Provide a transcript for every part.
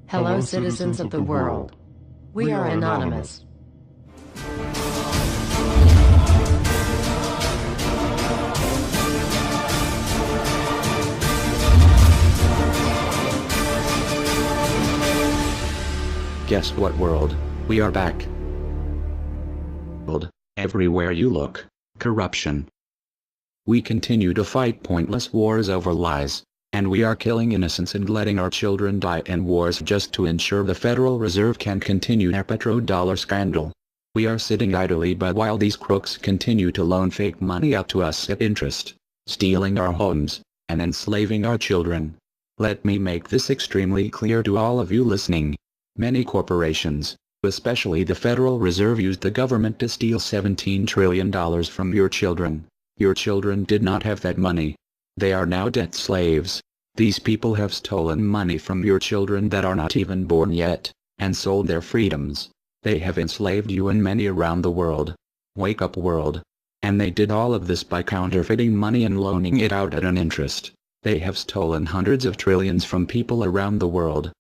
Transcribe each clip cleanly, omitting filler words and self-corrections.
Hello, citizens of the world. We are anonymous. Guess what, world? We are back. Everywhere you look, corruption. We continue to fight pointless wars over lies, and we are killing innocents and letting our children die in wars just to ensure the Federal Reserve can continue their petrodollar scandal. We are sitting idly by while these crooks continue to loan fake money out to us at interest, stealing our homes, and enslaving our children. Let me make this extremely clear to all of you listening. Many corporations, especially the Federal Reserve, used the government to steal $17 trillion from your children. Your children did not have that money. They are now debt slaves. These people have stolen money from your children that are not even born yet, and sold their freedoms. They have enslaved you and many around the world. Wake up, world. And they did all of this by counterfeiting money and loaning it out at an interest. They have stolen hundreds of trillions from people around the world.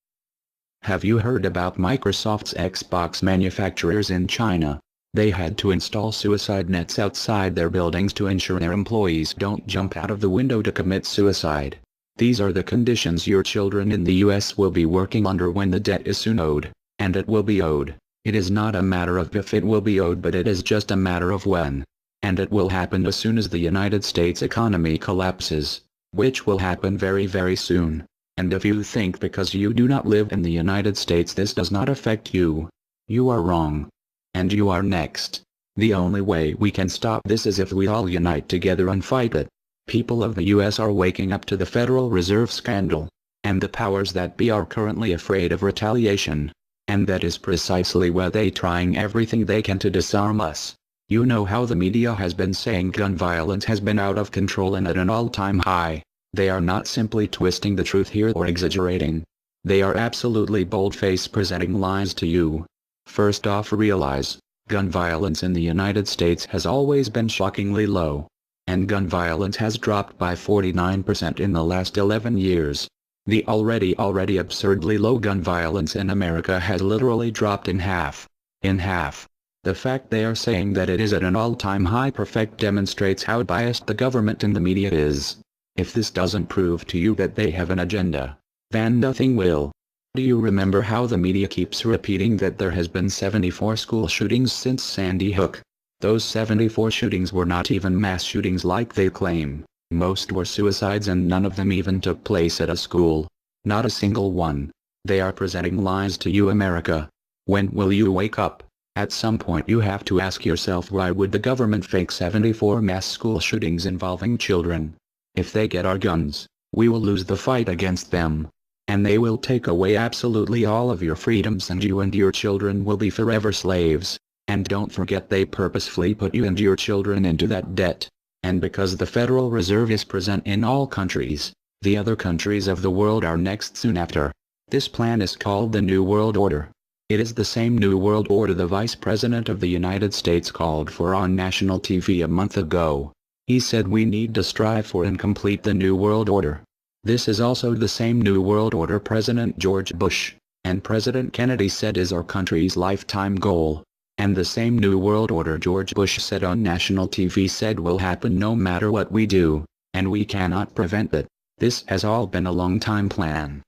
Have you heard about Microsoft's Xbox manufacturers in China? They had to install suicide nets outside their buildings to ensure their employees don't jump out of the window to commit suicide. These are the conditions your children in the US will be working under when the debt is soon owed, and it will be owed. It is not a matter of if it will be owed, but it is just a matter of when. And it will happen as soon as the United States economy collapses, which will happen very, very soon. And if you think because you do not live in the United States this does not affect you, you are wrong. And you are next. The only way we can stop this is if we all unite together and fight it. People of the US are waking up to the Federal Reserve scandal, and the powers that be are currently afraid of retaliation. And that is precisely why they trying everything they can to disarm us. You know how the media has been saying gun violence has been out of control and at an all-time high. They are not simply twisting the truth here or exaggerating. They are absolutely bold-faced presenting lies to you. First off, realize, gun violence in the United States has always been shockingly low. And gun violence has dropped by 49% in the last 11 years. The already absurdly low gun violence in America has literally dropped in half. In half. The fact they are saying that it is at an all-time high perfect demonstrates how biased the government and the media is. If this doesn't prove to you that they have an agenda, then nothing will. Do you remember how the media keeps repeating that there has been 74 school shootings since Sandy Hook? Those 74 shootings were not even mass shootings like they claim. Most were suicides and none of them even took place at a school. Not a single one. They are presenting lies to you, America. When will you wake up? At some point you have to ask yourself, why would the government fake 74 mass school shootings involving children? If they get our guns, we will lose the fight against them. And they will take away absolutely all of your freedoms and you and your children will be forever slaves. And don't forget they purposefully put you and your children into that debt. And because the Federal Reserve is present in all countries, the other countries of the world are next soon after. This plan is called the New World Order. It is the same New World Order the Vice President of the United States called for on national TV a month ago. He said we need to strive for and complete the New World Order. This is also the same New World Order President George Bush and President Kennedy said is our country's lifetime goal. And the same New World Order George Bush said on national TV said will happen no matter what we do, and we cannot prevent it. This has all been a long-time plan.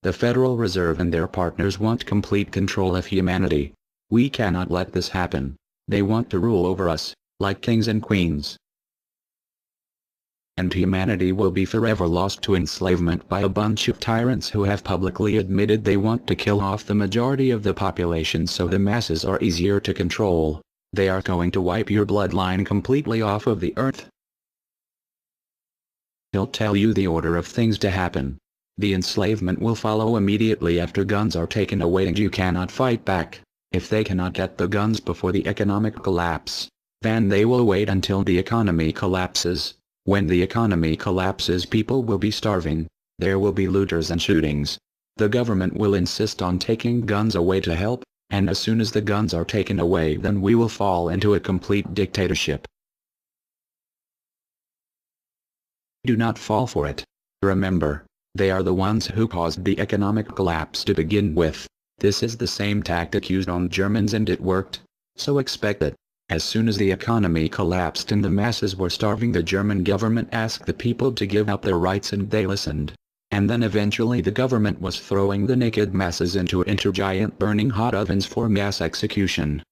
The Federal Reserve and their partners want complete control of humanity. We cannot let this happen. They want to rule over us, like kings and queens. And humanity will be forever lost to enslavement by a bunch of tyrants who have publicly admitted they want to kill off the majority of the population so the masses are easier to control. They are going to wipe your bloodline completely off of the earth. He'll tell you the order of things to happen. The enslavement will follow immediately after guns are taken away and you cannot fight back. If they cannot get the guns before the economic collapse, then they will wait until the economy collapses. When the economy collapses, people will be starving. There will be looters and shootings. The government will insist on taking guns away to help, and as soon as the guns are taken away, then we will fall into a complete dictatorship. Do not fall for it. Remember, They are the ones who caused the economic collapse to begin with. This is the same tactic used on Germans and it worked. So expect it. As soon as the economy collapsed and the masses were starving, the German government asked the people to give up their rights and they listened. And then eventually the government was throwing the naked masses into giant burning hot ovens for mass execution.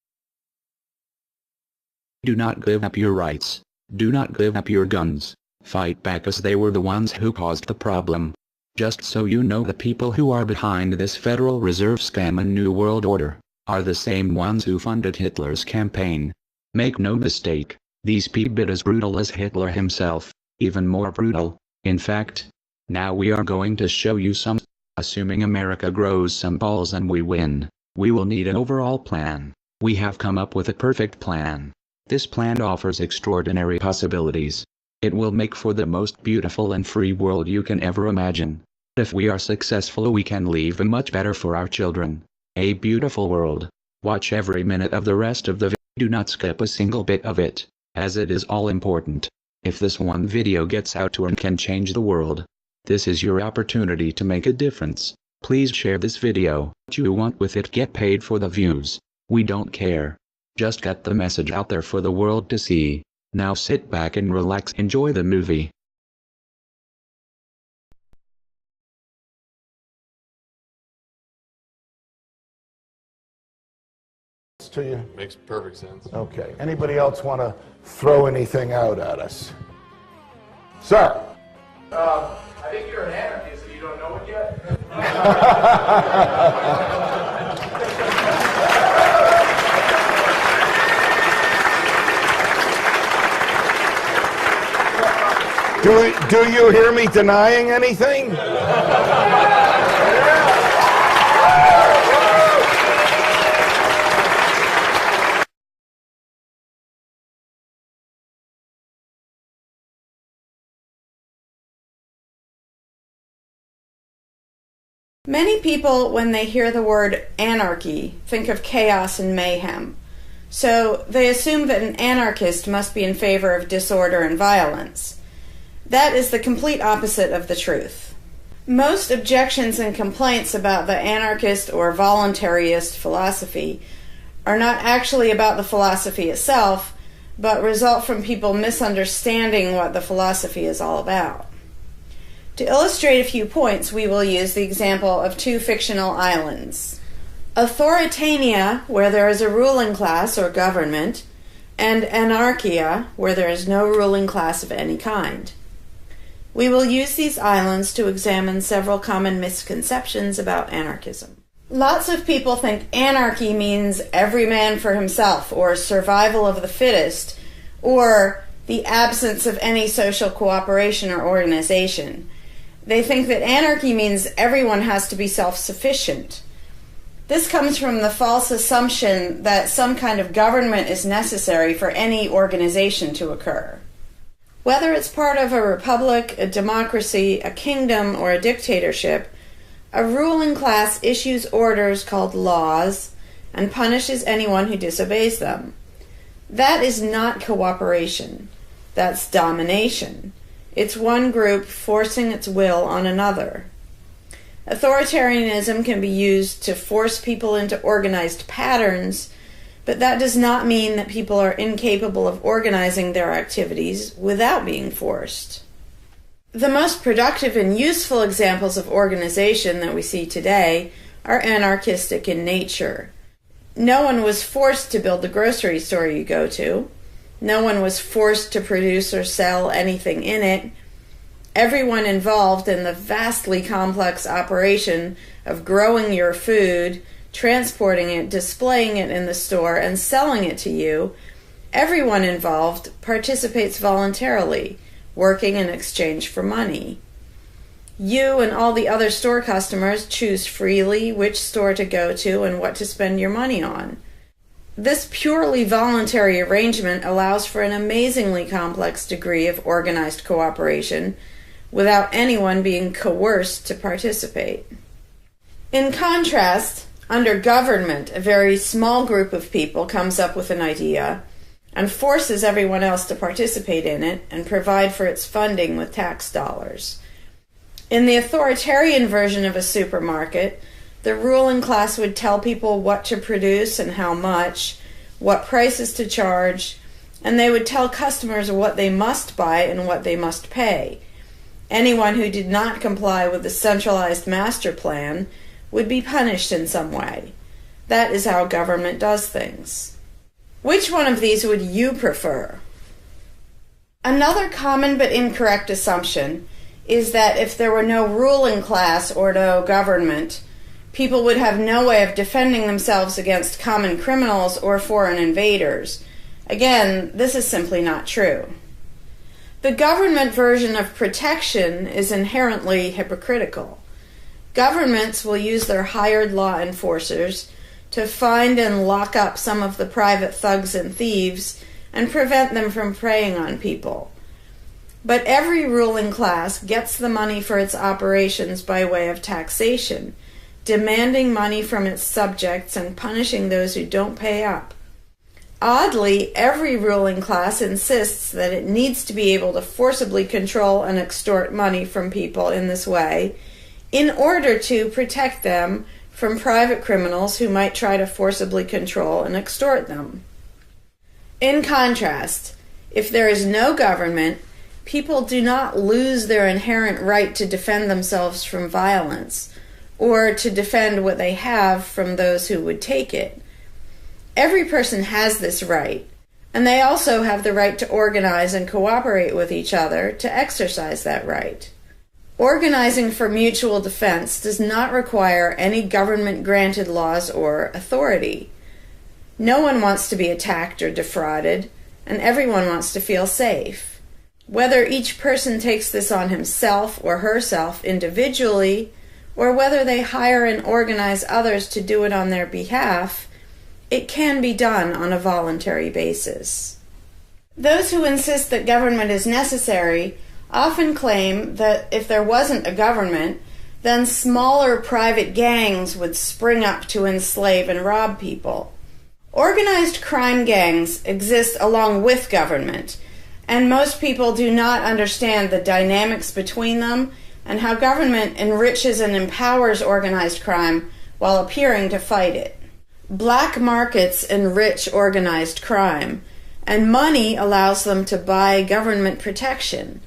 Do not give up your rights. Do not give up your guns. Fight back, as they were the ones who caused the problem. Just so you know, the people who are behind this Federal Reserve scam and New World Order are the same ones who funded Hitler's campaign. Make no mistake, these people are as brutal as Hitler himself, even more brutal. In fact, now we are going to show you some. Assuming America grows some balls and we win, we will need an overall plan. We have come up with a perfect plan. This plan offers extraordinary possibilities. It will make for the most beautiful and free world you can ever imagine. If we are successful, we can leave a much better for our children. A beautiful world. Watch every minute of the rest of the video. Do not skip a single bit of it, as it is all important. If this one video gets out to and can change the world, this is your opportunity to make a difference. Please share this video. What you want with it, get paid for the views. We don't care. Just get the message out there for the world to see. Now sit back and relax, enjoy the movie. To you? Makes perfect sense. Okay. Anybody else want to throw anything out at us? Sir? I think you're an anarchist and you don't know it yet. Do you hear me denying anything? Many people, when they hear the word anarchy, think of chaos and mayhem. So they assume that an anarchist must be in favor of disorder and violence. That is the complete opposite of the truth. Most objections and complaints about the anarchist or voluntarist philosophy are not actually about the philosophy itself, but result from people misunderstanding what the philosophy is all about. To illustrate a few points, we will use the example of two fictional islands. Authoritania, where there is a ruling class or government, and Anarchia, where there is no ruling class of any kind. We will use these islands to examine several common misconceptions about anarchism. Lots of people think anarchy means every man for himself, or survival of the fittest, or the absence of any social cooperation or organization. They think that anarchy means everyone has to be self-sufficient. This comes from the false assumption that some kind of government is necessary for any organization to occur. Whether it's part of a republic, a democracy, a kingdom, or a dictatorship, a ruling class issues orders called laws and punishes anyone who disobeys them. That is not cooperation. That's domination. It's one group forcing its will on another. Authoritarianism can be used to force people into organized patterns, but that does not mean that people are incapable of organizing their activities without being forced. The most productive and useful examples of organization that we see today are anarchistic in nature. No one was forced to build the grocery store you go to. No one was forced to produce or sell anything in it. Everyone involved in the vastly complex operation of growing your food, transporting it, displaying it in the store, and selling it to you, everyone involved participates voluntarily, working in exchange for money. You and all the other store customers choose freely which store to go to and what to spend your money on. This purely voluntary arrangement allows for an amazingly complex degree of organized cooperation without anyone being coerced to participate. In contrast, under government, a very small group of people comes up with an idea and forces everyone else to participate in it and provide for its funding with tax dollars. In the authoritarian version of a supermarket, the ruling class would tell people what to produce and how much, what prices to charge, and they would tell customers what they must buy and what they must pay. Anyone who did not comply with the centralized master plan would be punished in some way. That is how government does things. Which one of these would you prefer? Another common but incorrect assumption is that if there were no ruling class or no government, people would have no way of defending themselves against common criminals or foreign invaders. Again, this is simply not true. The government version of protection is inherently hypocritical. Governments will use their hired law enforcers to find and lock up some of the private thugs and thieves and prevent them from preying on people. But every ruling class gets the money for its operations by way of taxation, demanding money from its subjects and punishing those who don't pay up. Oddly, every ruling class insists that it needs to be able to forcibly control and extort money from people in this way in order to protect them from private criminals who might try to forcibly control and extort them. In contrast, if there is no government, people do not lose their inherent right to defend themselves from violence or to defend what they have from those who would take it. Every person has this right, and they also have the right to organize and cooperate with each other to exercise that right. Organizing for mutual defense does not require any government-granted laws or authority. No one wants to be attacked or defrauded, and everyone wants to feel safe. Whether each person takes this on himself or herself individually, or whether they hire and organize others to do it on their behalf, it can be done on a voluntary basis. Those who insist that government is necessary often claim that if there wasn't a government, then smaller private gangs would spring up to enslave and rob people. Organized crime gangs exist along with government, and most people do not understand the dynamics between them and how government enriches and empowers organized crime while appearing to fight it. Black markets enrich organized crime, and money allows them to buy government protection.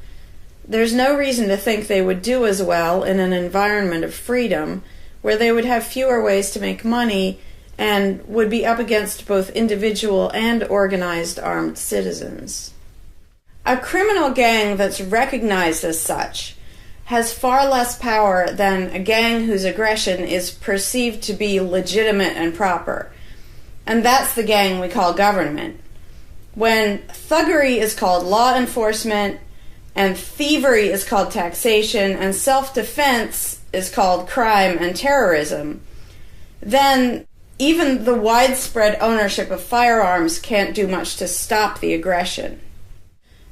There's no reason to think they would do as well in an environment of freedom, where they would have fewer ways to make money and would be up against both individual and organized armed citizens. A criminal gang that's recognized as such has far less power than a gang whose aggression is perceived to be legitimate and proper. And that's the gang we call government. When thuggery is called law enforcement, and thievery is called taxation, and self-defense is called crime and terrorism, then even the widespread ownership of firearms can't do much to stop the aggression.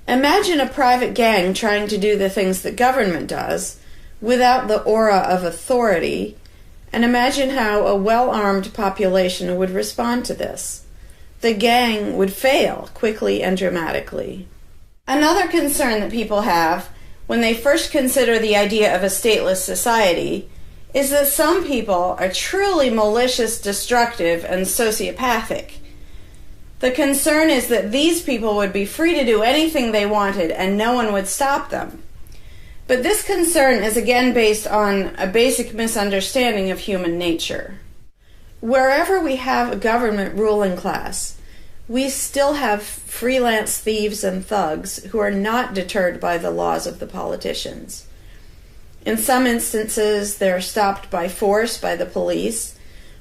Imagine a private gang trying to do the things that government does without the aura of authority, and imagine how a well-armed population would respond to this. The gang would fail quickly and dramatically. Another concern that people have when they first consider the idea of a stateless society is that some people are truly malicious, destructive, and sociopathic. The concern is that these people would be free to do anything they wanted and no one would stop them. But this concern is again based on a basic misunderstanding of human nature. Wherever we have a government ruling class, we still have freelance thieves and thugs who are not deterred by the laws of the politicians. In some instances, they're stopped by force by the police,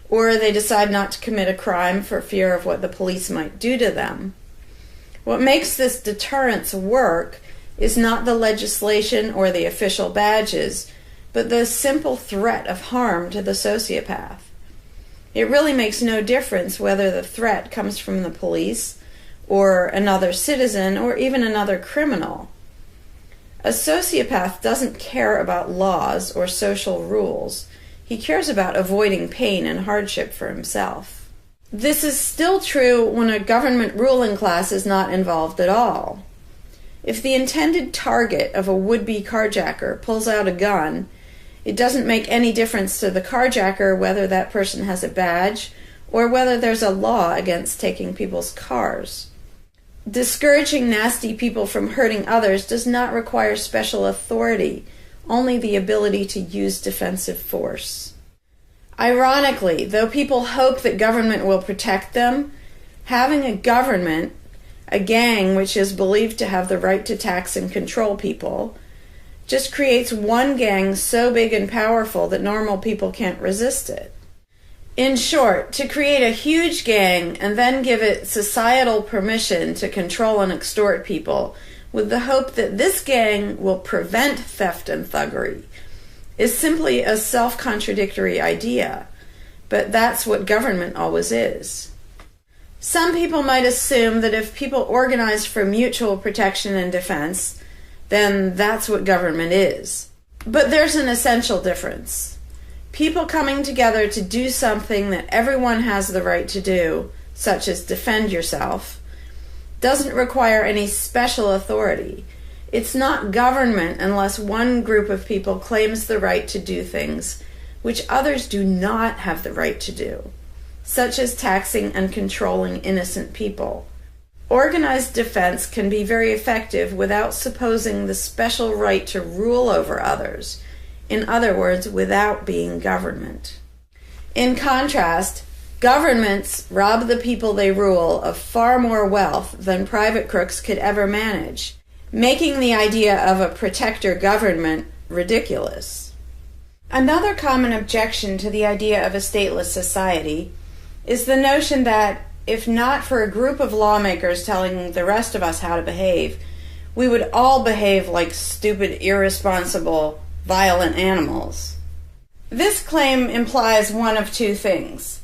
or they decide not to commit a crime for fear of what the police might do to them. What makes this deterrence work is not the legislation or the official badges, but the simple threat of harm to the sociopath. It really makes no difference whether the threat comes from the police, or another citizen, or even another criminal. A sociopath doesn't care about laws or social rules. He cares about avoiding pain and hardship for himself. This is still true when a government ruling class is not involved at all. If the intended target of a would-be carjacker pulls out a gun, it doesn't make any difference to the carjacker whether that person has a badge or whether there's a law against taking people's cars. Discouraging nasty people from hurting others does not require special authority, only the ability to use defensive force. Ironically, though people hope that government will protect them, having a government, a gang which is believed to have the right to tax and control people, just creates one gang so big and powerful that normal people can't resist it. In short, to create a huge gang and then give it societal permission to control and extort people with the hope that this gang will prevent theft and thuggery is simply a self-contradictory idea, but that's what government always is. Some people might assume that if people organize for mutual protection and defense, then that's what government is. But there's an essential difference. People coming together to do something that everyone has the right to do, such as defend yourself, doesn't require any special authority. It's not government unless one group of people claims the right to do things which others do not have the right to do, such as taxing and controlling innocent people. Organized defense can be very effective without supposing the special right to rule over others. In other words, without being government. In contrast, governments rob the people they rule of far more wealth than private crooks could ever manage, making the idea of a protector government ridiculous. Another common objection to the idea of a stateless society is the notion that, if not for a group of lawmakers telling the rest of us how to behave, we would all behave like stupid, irresponsible, violent animals. This claim implies one of two things.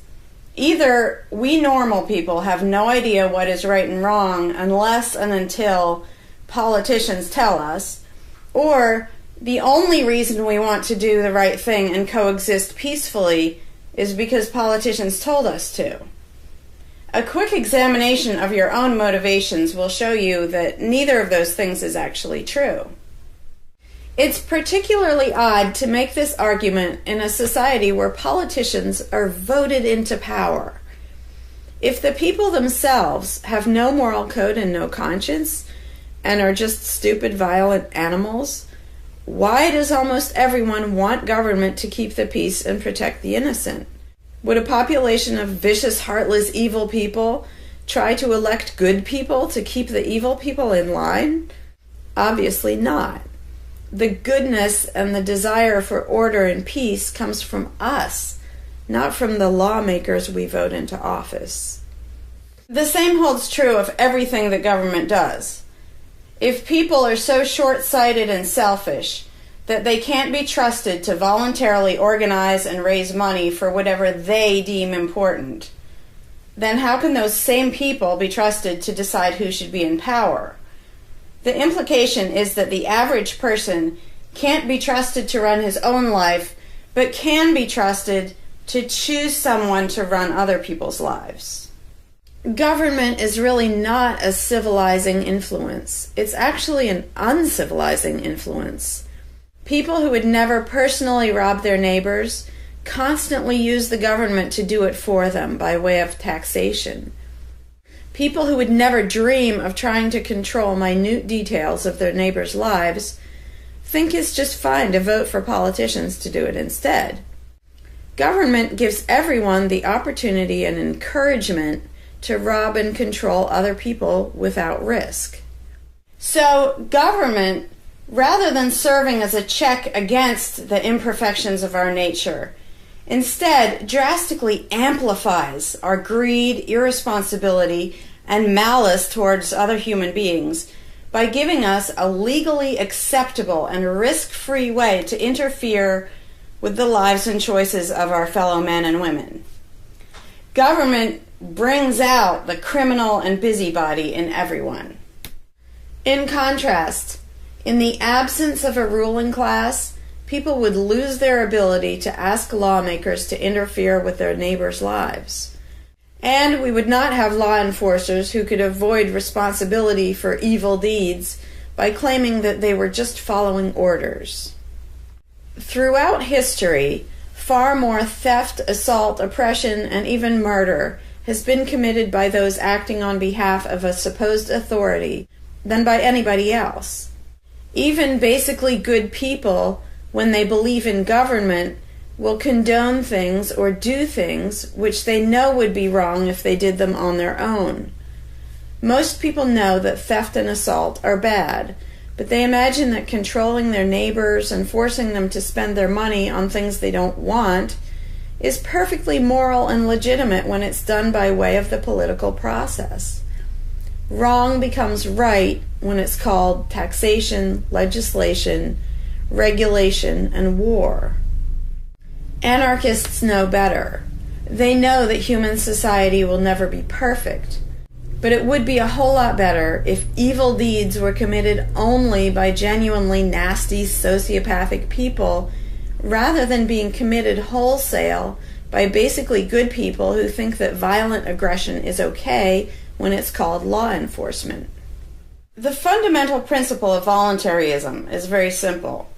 Either we normal people have no idea what is right and wrong unless and until politicians tell us, or the only reason we want to do the right thing and coexist peacefully is because politicians told us to. A quick examination of your own motivations will show you that neither of those things is actually true. It's particularly odd to make this argument in a society where politicians are voted into power. If the people themselves have no moral code and no conscience, and are just stupid, violent animals, why does almost everyone want government to keep the peace and protect the innocent? Would a population of vicious, heartless, evil people try to elect good people to keep the evil people in line? Obviously not. The goodness and the desire for order and peace comes from us, not from the lawmakers we vote into office. The same holds true of everything that government does. If people are so short-sighted and selfish that they can't be trusted to voluntarily organize and raise money for whatever they deem important, then how can those same people be trusted to decide who should be in power? The implication is that the average person can't be trusted to run his own life, but can be trusted to choose someone to run other people's lives. Government is really not a civilizing influence. It's actually an uncivilizing influence. People who would never personally rob their neighbors constantly use the government to do it for them by way of taxation. People who would never dream of trying to control minute details of their neighbors' lives think it's just fine to vote for politicians to do it instead. Government gives everyone the opportunity and encouragement to rob and control other people without risk. So government, rather than serving as a check against the imperfections of our nature, instead drastically amplifies our greed, irresponsibility, and malice towards other human beings by giving us a legally acceptable and risk-free way to interfere with the lives and choices of our fellow men and women. Government brings out the criminal and busybody in everyone. In contrast, in the absence of a ruling class, people would lose their ability to ask lawmakers to interfere with their neighbors' lives. And we would not have law enforcers who could avoid responsibility for evil deeds by claiming that they were just following orders. Throughout history, far more theft, assault, oppression, and even murder has been committed by those acting on behalf of a supposed authority than by anybody else. Even basically good people, when they believe in government, will condone things or do things which they know would be wrong if they did them on their own. Most people know that theft and assault are bad, but they imagine that controlling their neighbors and forcing them to spend their money on things they don't want is perfectly moral and legitimate when it's done by way of the political process. Wrong becomes right when it's called taxation, legislation, regulation, and war. Anarchists know better. They know that human society will never be perfect, but it would be a whole lot better if evil deeds were committed only by genuinely nasty, sociopathic people, rather than being committed wholesale by basically good people who think that violent aggression is okay when it's called law enforcement. The fundamental principle of voluntarism is very simple.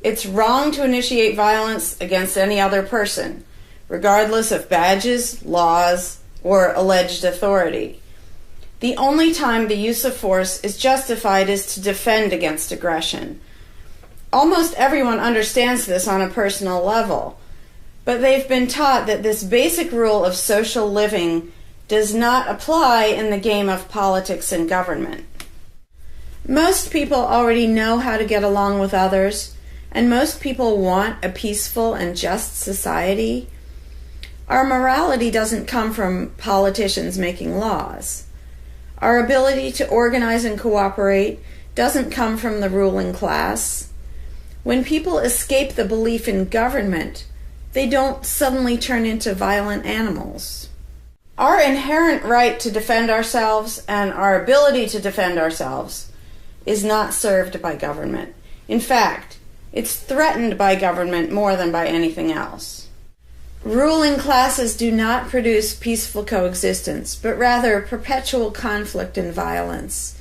It's wrong to initiate violence against any other person, regardless of badges, laws, or alleged authority. The only time the use of force is justified is to defend against aggression. Almost everyone understands this on a personal level, but they've been taught that this basic rule of social living does not apply in the game of politics and government. Most people already know how to get along with others, and most people want a peaceful and just society. Our morality doesn't come from politicians making laws. Our ability to organize and cooperate doesn't come from the ruling class. When people escape the belief in government, they don't suddenly turn into violent animals. Our inherent right to defend ourselves and our ability to defend ourselves is not served by government. In fact, it's threatened by government more than by anything else. Ruling classes do not produce peaceful coexistence, but rather perpetual conflict and violence.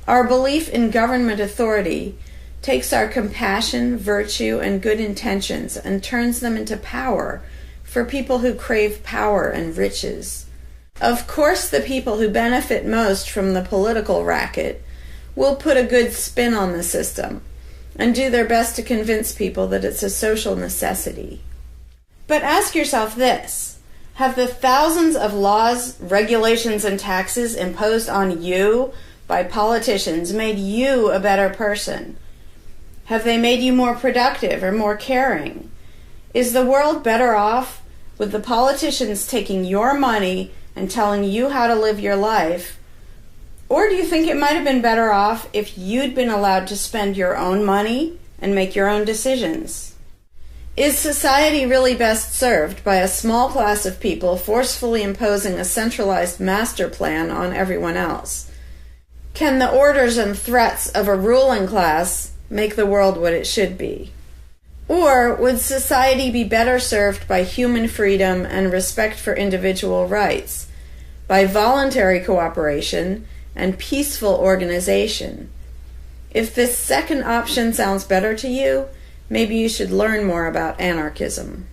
Our belief in government authority takes our compassion, virtue, and good intentions and turns them into power for people who crave power and riches. Of course, the people who benefit most from the political racket will put a good spin on the system and do their best to convince people that it's a social necessity. But ask yourself this: have the thousands of laws, regulations, and taxes imposed on you by politicians made you a better person? Have they made you more productive or more caring? Is the world better off with the politicians taking your money and telling you how to live your life? Or do you think it might have been better off if you'd been allowed to spend your own money and make your own decisions? Is society really best served by a small class of people forcefully imposing a centralized master plan on everyone else? Can the orders and threats of a ruling class make the world what it should be? Or would society be better served by human freedom and respect for individual rights, by voluntary cooperation and peaceful organization? If this second option sounds better to you, maybe you should learn more about anarchism.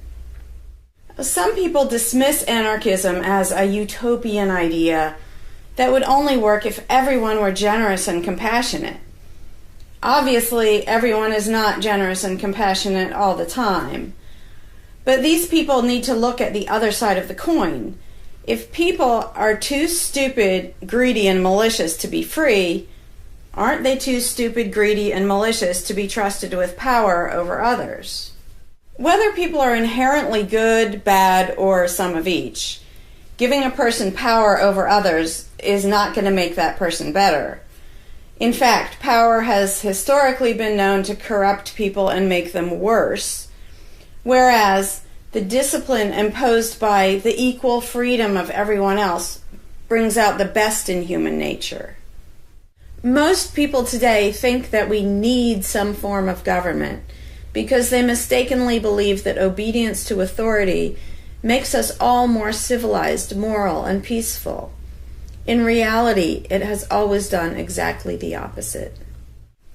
Some people dismiss anarchism as a utopian idea that would only work if everyone were generous and compassionate. Obviously, everyone is not generous and compassionate all the time. But these people need to look at the other side of the coin. If people are too stupid, greedy, and malicious to be free, aren't they too stupid, greedy, and malicious to be trusted with power over others? Whether people are inherently good, bad, or some of each, giving a person power over others is not going to make that person better. In fact, power has historically been known to corrupt people and make them worse, whereas the discipline imposed by the equal freedom of everyone else brings out the best in human nature. Most people today think that we need some form of government because they mistakenly believe that obedience to authority makes us all more civilized, moral, and peaceful. In reality, it has always done exactly the opposite.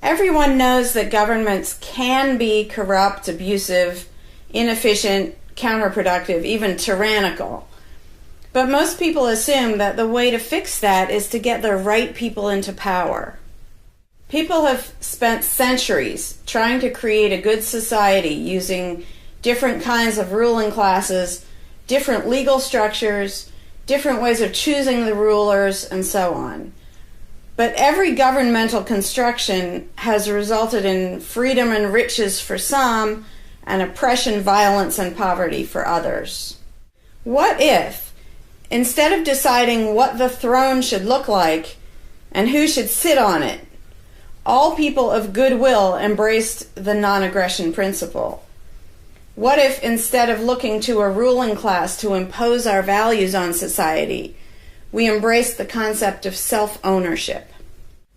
Everyone knows that governments can be corrupt, abusive, inefficient, counterproductive, even tyrannical. But most people assume that the way to fix that is to get the right people into power. People have spent centuries trying to create a good society using different kinds of ruling classes, different legal structures, different ways of choosing the rulers, and so on. But every governmental construction has resulted in freedom and riches for some, and oppression, violence, and poverty for others. What if, instead of deciding what the throne should look like and who should sit on it, all people of goodwill embraced the non-aggression principle? What if, instead of looking to a ruling class to impose our values on society, we embraced the concept of self-ownership?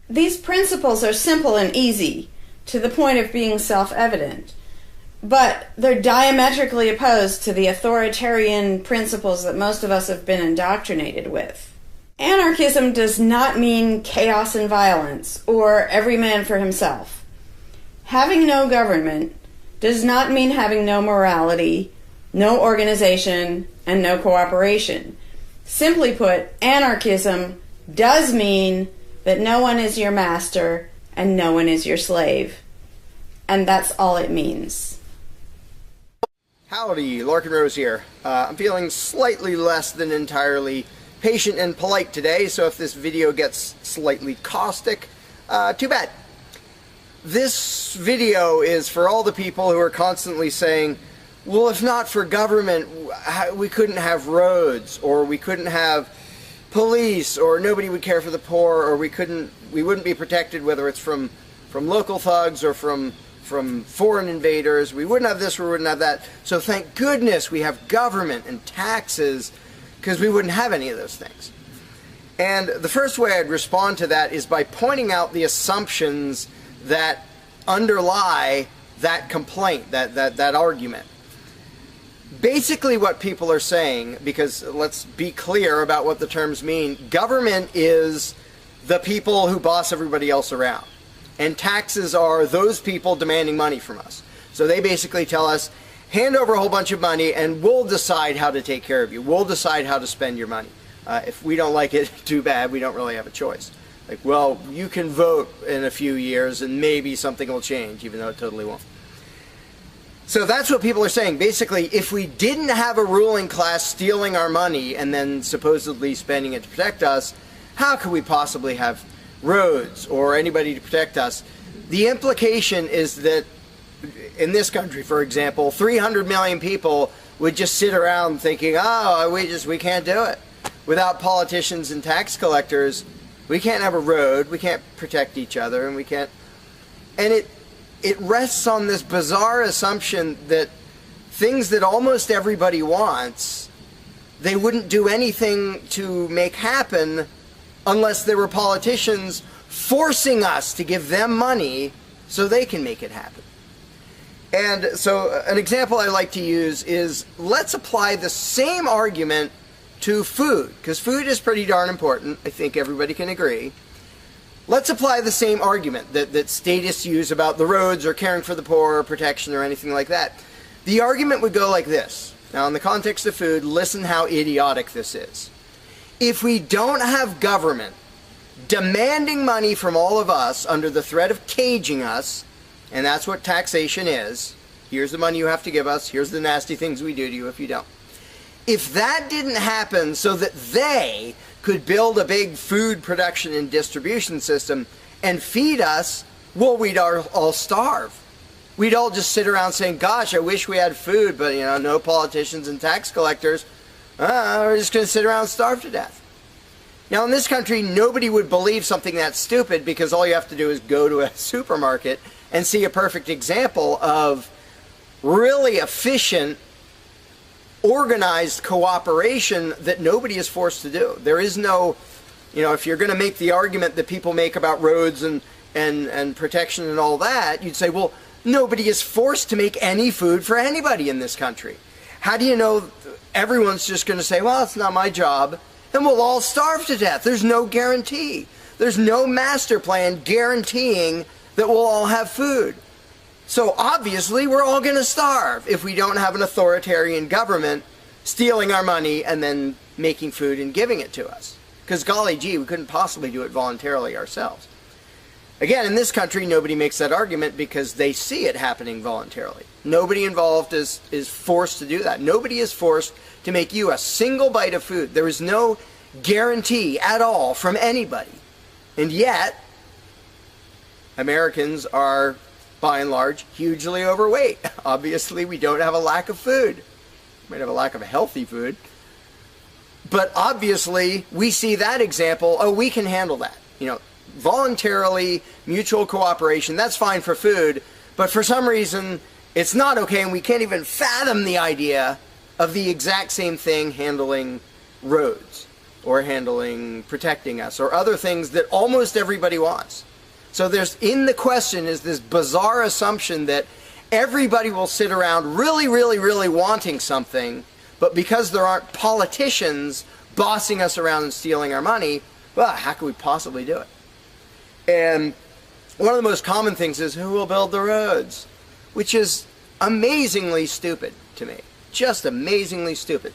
These principles are simple and easy, to the point of being self-evident, but they're diametrically opposed to the authoritarian principles that most of us have been indoctrinated with. Anarchism does not mean chaos and violence, or every man for himself. Having no government does not mean having no morality, no organization, and no cooperation. Simply put, anarchism does mean that no one is your master and no one is your slave. And that's all it means. Howdy, Larkin Rose here. I'm feeling slightly less than entirely patient and polite today, so if this video gets slightly caustic, too bad. This video is for all the people who are constantly saying, well, if not for government, we couldn't have roads, or we couldn't have police, or nobody would care for the poor, or we wouldn't be protected, whether it's from local thugs or from foreign invaders. We wouldn't have this, we wouldn't have that. So thank goodness we have government and taxes, because we wouldn't have any of those things. And the first way I'd respond to that is by pointing out the assumptions that underlie that complaint, that argument. Basically what people are saying, because let's be clear about what the terms mean, government is the people who boss everybody else around. And taxes are those people demanding money from us. So they basically tell us, hand over a whole bunch of money and we'll decide how to take care of you. We'll decide how to spend your money. If we don't like it, too bad, we don't really have a choice. Like, well, you can vote in a few years and maybe something will change, even though it totally won't. So that's what people are saying. Basically, if we didn't have a ruling class stealing our money and then supposedly spending it to protect us, how could we possibly have roads or anybody to protect us? The implication is that in this country, for example, 300 million people would just sit around thinking, oh, we can't do it. Without politicians and tax collectors, we can't have a road, we can't protect each other, and we can't... And it rests on this bizarre assumption that things that almost everybody wants, they wouldn't do anything to make happen unless there were politicians forcing us to give them money so they can make it happen. And so an example I like to use is, let's apply the same argument to food, because food is pretty darn important. I think everybody can agree. Let's apply the same argument that statists use about the roads or caring for the poor or protection or anything like that. The argument would go like this. Now, in the context of food, listen how idiotic this is. If we don't have government demanding money from all of us under the threat of caging us, and that's what taxation is, here's the money you have to give us, here's the nasty things we do to you if you don't. If that didn't happen so that they could build a big food production and distribution system and feed us, well, we'd all starve. We'd all just sit around saying, gosh, I wish we had food, but you know, no politicians and tax collectors. We're just going to sit around and starve to death. Now, in this country, nobody would believe something that stupid, because all you have to do is go to a supermarket and see a perfect example of really efficient, organized cooperation that nobody is forced to do. There is no, you know, if you're going to make the argument that people make about roads and protection and all that, you'd say, well, nobody is forced to make any food for anybody in this country. How do you know everyone's just going to say, well, it's not my job, and we'll all starve to death? There's no guarantee. There's no master plan guaranteeing that we'll all have food. So obviously we're all going to starve if we don't have an authoritarian government stealing our money and then making food and giving it to us. Because golly gee, we couldn't possibly do it voluntarily ourselves. Again, in this country, nobody makes that argument because they see it happening voluntarily. Nobody involved is forced to do that. Nobody is forced to make you a single bite of food. There is no guarantee at all from anybody. And yet, Americans are, by and large, hugely overweight. Obviously, we don't have a lack of food. We might have a lack of healthy food. But obviously, we see that example. Oh, we can handle that. You know, voluntarily, mutual cooperation, that's fine for food. But for some reason, it's not okay, and we can't even fathom the idea of the exact same thing handling roads or handling protecting us or other things that almost everybody wants. So there's, in the question is this bizarre assumption that everybody will sit around really, really, really wanting something, but because there aren't politicians bossing us around and stealing our money, well, how could we possibly do it? And one of the most common things is, who will build the roads? Which is amazingly stupid to me. Just amazingly stupid.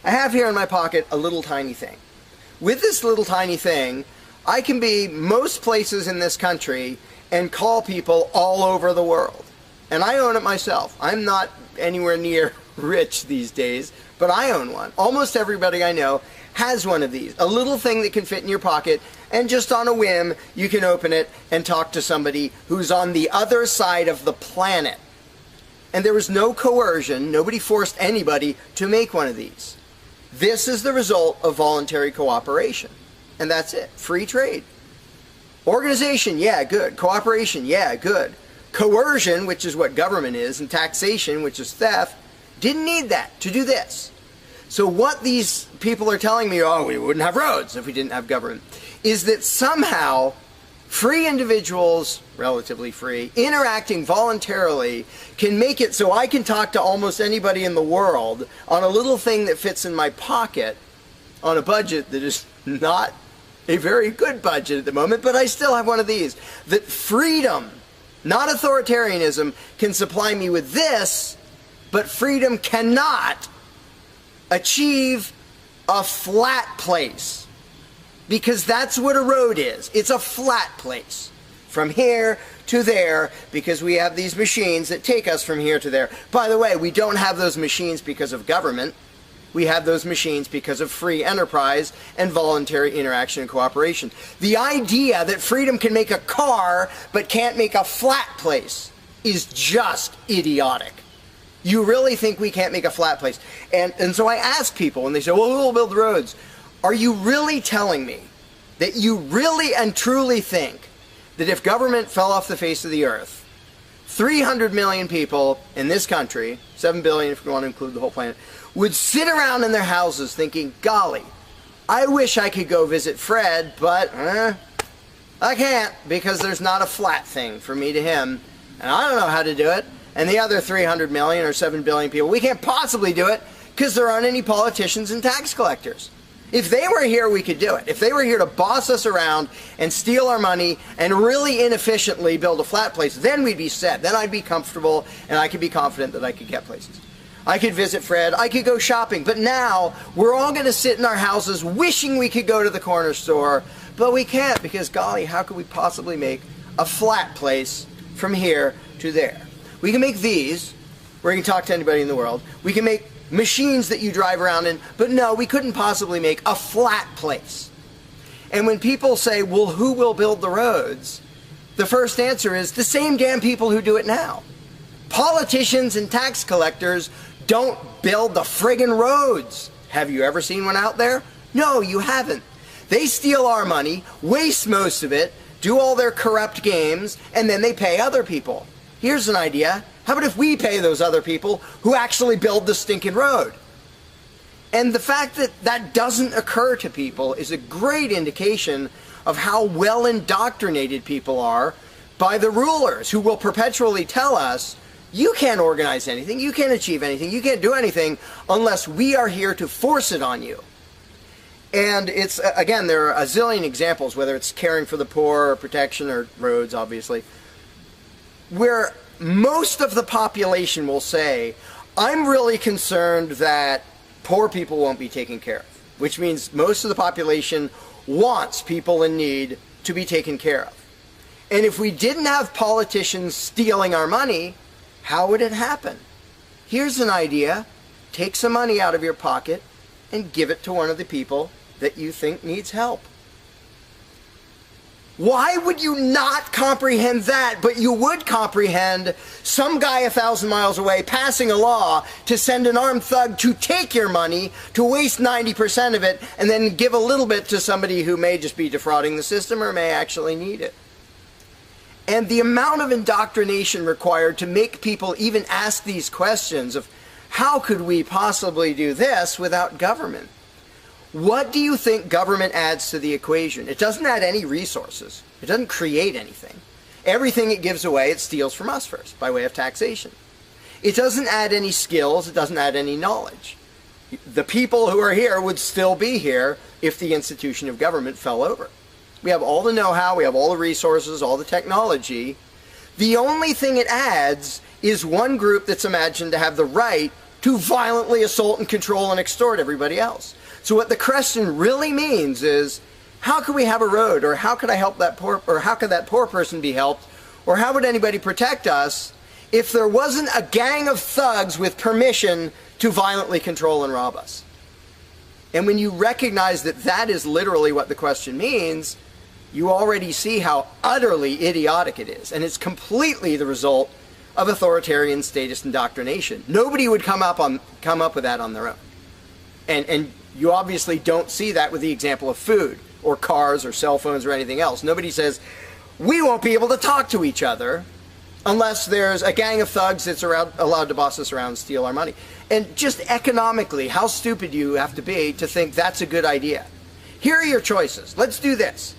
I have here in my pocket a little tiny thing. With this little tiny thing, I can be most places in this country and call people all over the world. And I own it myself. I'm not anywhere near rich these days, but I own one. Almost everybody I know has one of these. A little thing that can fit in your pocket, and just on a whim, you can open it and talk to somebody who's on the other side of the planet. And there was no coercion. Nobody forced anybody to make one of these. This is the result of voluntary cooperation. And that's it. Free trade. Organization, yeah, good. Cooperation, yeah, good. Coercion, which is what government is, and taxation, which is theft, didn't need that to do this. So what these people are telling me, oh, we wouldn't have roads if we didn't have government, is that somehow free individuals, relatively free, interacting voluntarily can make it so I can talk to almost anybody in the world on a little thing that fits in my pocket on a budget that is not a very good budget at the moment, but I still have one of these. That freedom, not authoritarianism, can supply me with this, but freedom cannot achieve a flat place. Because that's what a road is. It's a flat place. From here to there, because we have these machines that take us from here to there. By the way, we don't have those machines because of government. We have those machines because of free enterprise and voluntary interaction and cooperation. The idea that freedom can make a car but can't make a flat place is just idiotic. You really think we can't make a flat place? And so I ask people when they say, well, who will build roads? Are you really telling me that you really and truly think that if government fell off the face of the earth, 300 million people in this country, 7 billion if you want to include the whole planet, would sit around in their houses thinking, golly, I wish I could go visit Fred, but I can't because there's not a flat thing from me to him, and I don't know how to do it. And the other 300 million or 7 billion people, we can't possibly do it because there aren't any politicians and tax collectors. If they were here, we could do it. If they were here to boss us around and steal our money and really inefficiently build a flat place, then we'd be set. Then I'd be comfortable and I could be confident that I could get places. I could visit Fred, I could go shopping, but now we're all going to sit in our houses wishing we could go to the corner store, but we can't because, golly, how could we possibly make a flat place from here to there? We can make these, where you can talk to anybody in the world. We can make machines that you drive around in, but no, we couldn't possibly make a flat place. And when people say, well, who will build the roads? The first answer is the same damn people who do it now. Politicians and tax collectors don't build the friggin' roads. Have you ever seen one out there? No, you haven't. They steal our money, waste most of it, do all their corrupt games, and then they pay other people. Here's an idea. How about if we pay those other people who actually build the stinking road? And the fact that that doesn't occur to people is a great indication of how well indoctrinated people are by the rulers who will perpetually tell us, you can't organize anything, you can't achieve anything, you can't do anything unless we are here to force it on you. And it's, again, there are a zillion examples, whether it's caring for the poor or protection or roads, obviously. where most of the population will say, I'm really concerned that poor people won't be taken care of, which means most of the population wants people in need to be taken care of. And if we didn't have politicians stealing our money, how would it happen? Here's an idea. Take some money out of your pocket and give it to one of the people that you think needs help. Why would you not comprehend that, but you would comprehend some guy 1,000 miles away passing a law to send an armed thug to take your money, to waste 90% of it, and then give a little bit to somebody who may just be defrauding the system or may actually need it? And the amount of indoctrination required to make people even ask these questions of how could we possibly do this without government? What do you think government adds to the equation? It doesn't add any resources. It doesn't create anything. Everything it gives away, it steals from us first, by way of taxation. It doesn't add any skills. It doesn't add any knowledge. The people who are here would still be here if the institution of government fell over. We have all the know-how, we have all the resources, all the technology. The only thing it adds is one group that's imagined to have the right to violently assault and control and extort everybody else. So what the question really means is, how could we have a road, or how could I help that poor, or how could that poor person be helped, or how would anybody protect us if there wasn't a gang of thugs with permission to violently control and rob us? And when you recognize that that is literally what the question means, you already see how utterly idiotic it is. And it's completely the result of authoritarian statist indoctrination. Nobody would come up with that on their own. And you obviously don't see that with the example of food or cars or cell phones or anything else. Nobody says, we won't be able to talk to each other unless there's a gang of thugs that's allowed to boss us around and steal our money. And just economically, how stupid you have to be to think that's a good idea. Here are your choices. Let's do this.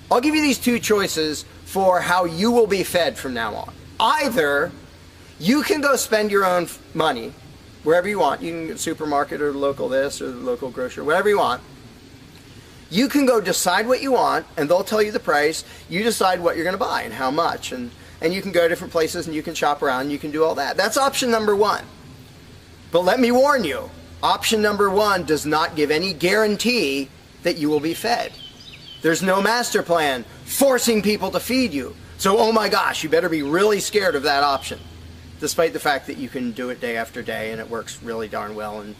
I'll give you these two choices for how you will be fed from now on. Either you can go spend your own money wherever you want. You can go to the supermarket or the local this or the local grocery, whatever you want. You can go decide what you want, and they'll tell you the price. You decide what you're going to buy and how much. And you can go to different places and you can shop around and you can do all that. That's option number one. But let me warn you, option number one does not give any guarantee that you will be fed. There's no master plan forcing people to feed you. So, oh my gosh, you better be really scared of that option, despite the fact that you can do it day after day and it works really darn well and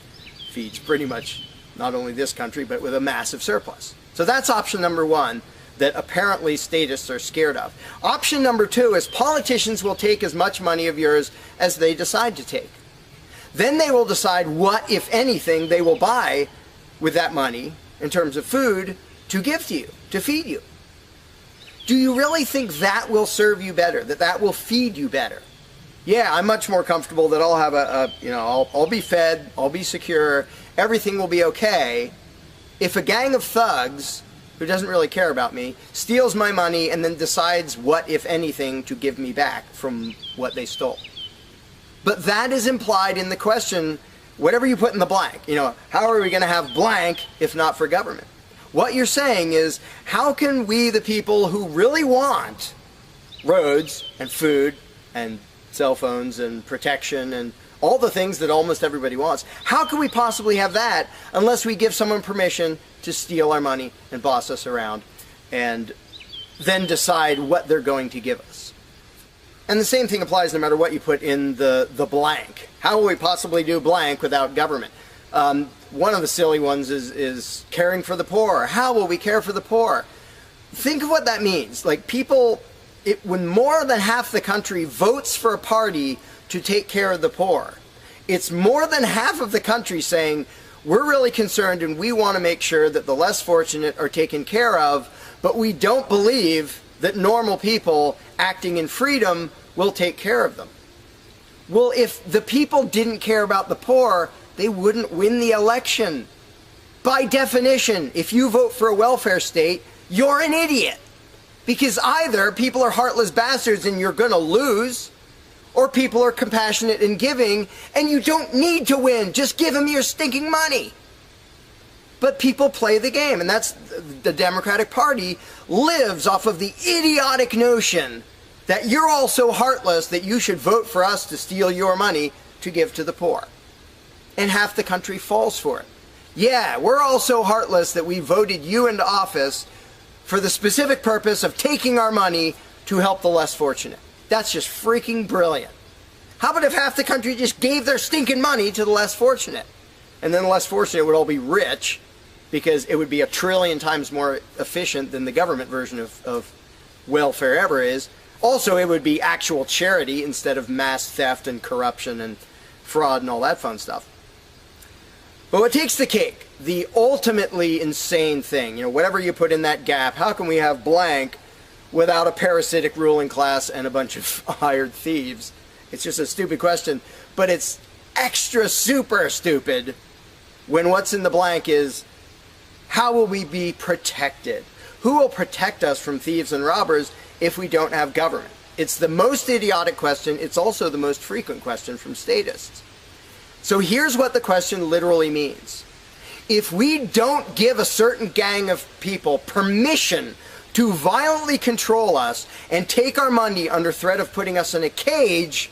feeds pretty much not only this country, but with a massive surplus. So that's option number one that apparently statists are scared of. Option number two is politicians will take as much money of yours as they decide to take. Then they will decide what, if anything, they will buy with that money in terms of food to give to you, to feed you. Do you really think that will serve you better, that will feed you better? Yeah, I'm much more comfortable that I'll have I'll be fed, I'll be secure, everything will be okay. If a gang of thugs who doesn't really care about me steals my money and then decides what, if anything, to give me back from what they stole. But that is implied in the question, whatever you put in the blank. How are we going to have blank if not for government? What you're saying is, how can we, the people who really want roads and food and cell phones and protection and all the things that almost everybody wants, how can we possibly have that unless we give someone permission to steal our money and boss us around and then decide what they're going to give us? And the same thing applies no matter what you put in the blank. How will we possibly do blank without government? One of the silly ones is caring for the poor. How will we care for the poor? Think of what that means. Like when more than half the country votes for a party to take care of the poor, it's more than half of the country saying, we're really concerned and we want to make sure that the less fortunate are taken care of, but we don't believe that normal people acting in freedom will take care of them. Well, if the people didn't care about the poor, they wouldn't win the election. By definition, if you vote for a welfare state, you're an idiot. Because either people are heartless bastards and you're going to lose, or people are compassionate and giving and you don't need to win. Just give them your stinking money. But people play the game, and that's the Democratic Party lives off of the idiotic notion that you're all so heartless that you should vote for us to steal your money to give to the poor. And half the country falls for it. Yeah, we're all so heartless that we voted you into office for the specific purpose of taking our money to help the less fortunate. That's just freaking brilliant. How about if half the country just gave their stinking money to the less fortunate? And then the less fortunate would all be rich, because it would be 1 trillion times more efficient than the government version of welfare ever is. Also, it would be actual charity instead of mass theft and corruption and fraud and all that fun stuff. But what takes the cake, the ultimately insane thing, whatever you put in that gap, how can we have blank without a parasitic ruling class and a bunch of hired thieves? It's just a stupid question, but it's extra super stupid when what's in the blank is, how will we be protected? Who will protect us from thieves and robbers if we don't have government? It's the most idiotic question. It's also the most frequent question from statists. So here's what the question literally means. If we don't give a certain gang of people permission to violently control us and take our money under threat of putting us in a cage,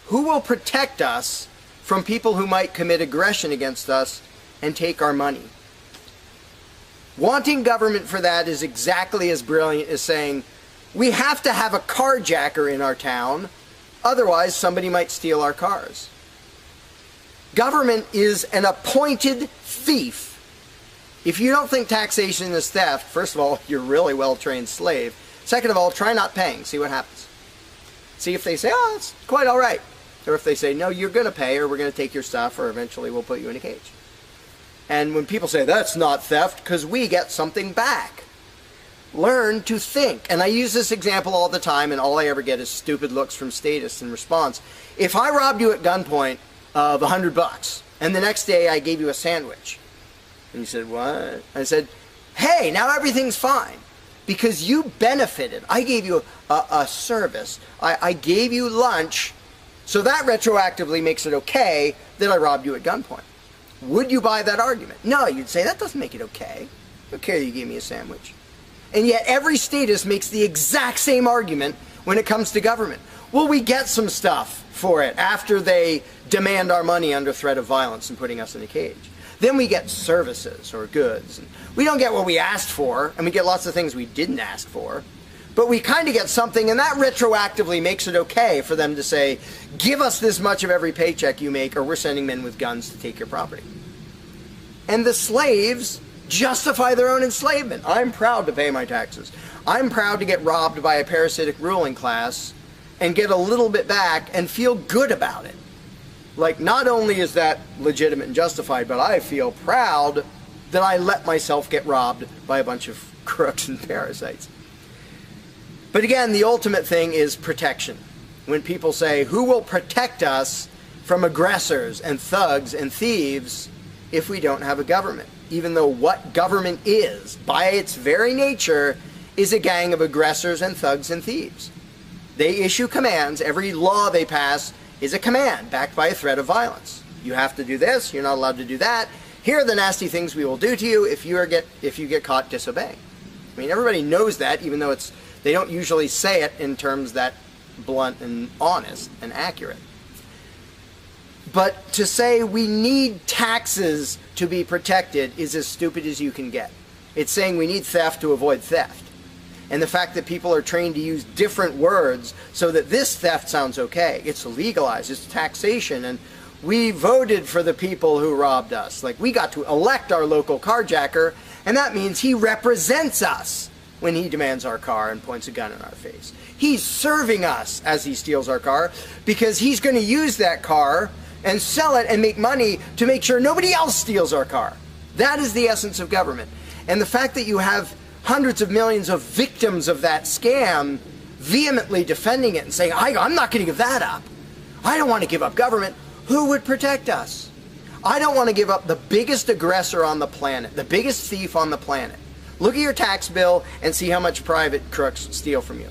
who will protect us from people who might commit aggression against us and take our money? Wanting government for that is exactly as brilliant as saying, we have to have a carjacker in our town, otherwise somebody might steal our cars. Government is an appointed thief. If you don't think taxation is theft, first of all, you're a really well-trained slave. Second of all, try not paying, see what happens. See if they say, oh, it's quite all right. Or if they say, no, you're going to pay, or we're going to take your stuff, or eventually we'll put you in a cage. And when people say, that's not theft, because we get something back. Learn to think. And I use this example all the time, and all I ever get is stupid looks from statists in response. If I robbed you at gunpoint of $100, and the next day I gave you a sandwich, and you said, what? I said, hey, now everything's fine, because you benefited. I gave you a service. I gave you lunch, so that retroactively makes it okay that I robbed you at gunpoint. Would you buy that argument? No, you'd say, that doesn't make it okay. I don't care that you gave me a sandwich. And yet every statist makes the exact same argument when it comes to government. Well, we get some stuff for it after they demand our money under threat of violence and putting us in a cage. Then we get services or goods. And we don't get what we asked for, and we get lots of things we didn't ask for. But we kind of get something, and that retroactively makes it okay for them to say, give us this much of every paycheck you make, or we're sending men with guns to take your property. And the slaves justify their own enslavement. I'm proud to pay my taxes. I'm proud to get robbed by a parasitic ruling class and get a little bit back and feel good about it. Like, not only is that legitimate and justified, but I feel proud that I let myself get robbed by a bunch of crooks and parasites. But again, the ultimate thing is protection. When people say, who will protect us from aggressors and thugs and thieves if we don't have a government? Even though what government is, by its very nature, is a gang of aggressors and thugs and thieves. They issue commands. Every law they pass is a command backed by a threat of violence. You have to do this, you're not allowed to do that. Here are the nasty things we will do to you if you get caught disobeying. I mean, everybody knows that, even though they don't usually say it in terms that blunt and honest and accurate. But to say we need taxes to be protected is as stupid as you can get. It's saying we need theft to avoid theft. And the fact that people are trained to use different words so that this theft sounds okay. It's legalized, it's taxation, and we voted for the people who robbed us. Like, we got to elect our local carjacker, and that means he represents us when he demands our car and points a gun in our face. He's serving us as he steals our car, because he's going to use that car and sell it and make money to make sure nobody else steals our car. That is the essence of government. And the fact that you have hundreds of millions of victims of that scam vehemently defending it and saying, I'm not going to give that up. I don't want to give up government. Who would protect us? I don't want to give up the biggest aggressor on the planet, the biggest thief on the planet. Look at your tax bill and see how much private crooks steal from you.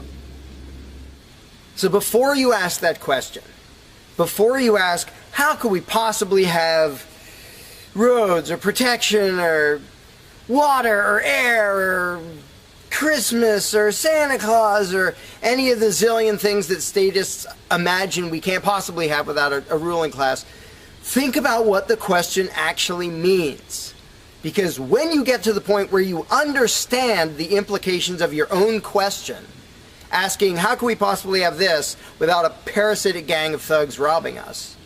So before you ask that question, before you ask, how could we possibly have roads or protection or water or air or Christmas or Santa Claus or any of the zillion things that statists imagine we can't possibly have without a ruling class. Think about what the question actually means. Because when you get to the point where you understand the implications of your own question, asking, how can we possibly have this without a parasitic gang of thugs robbing us?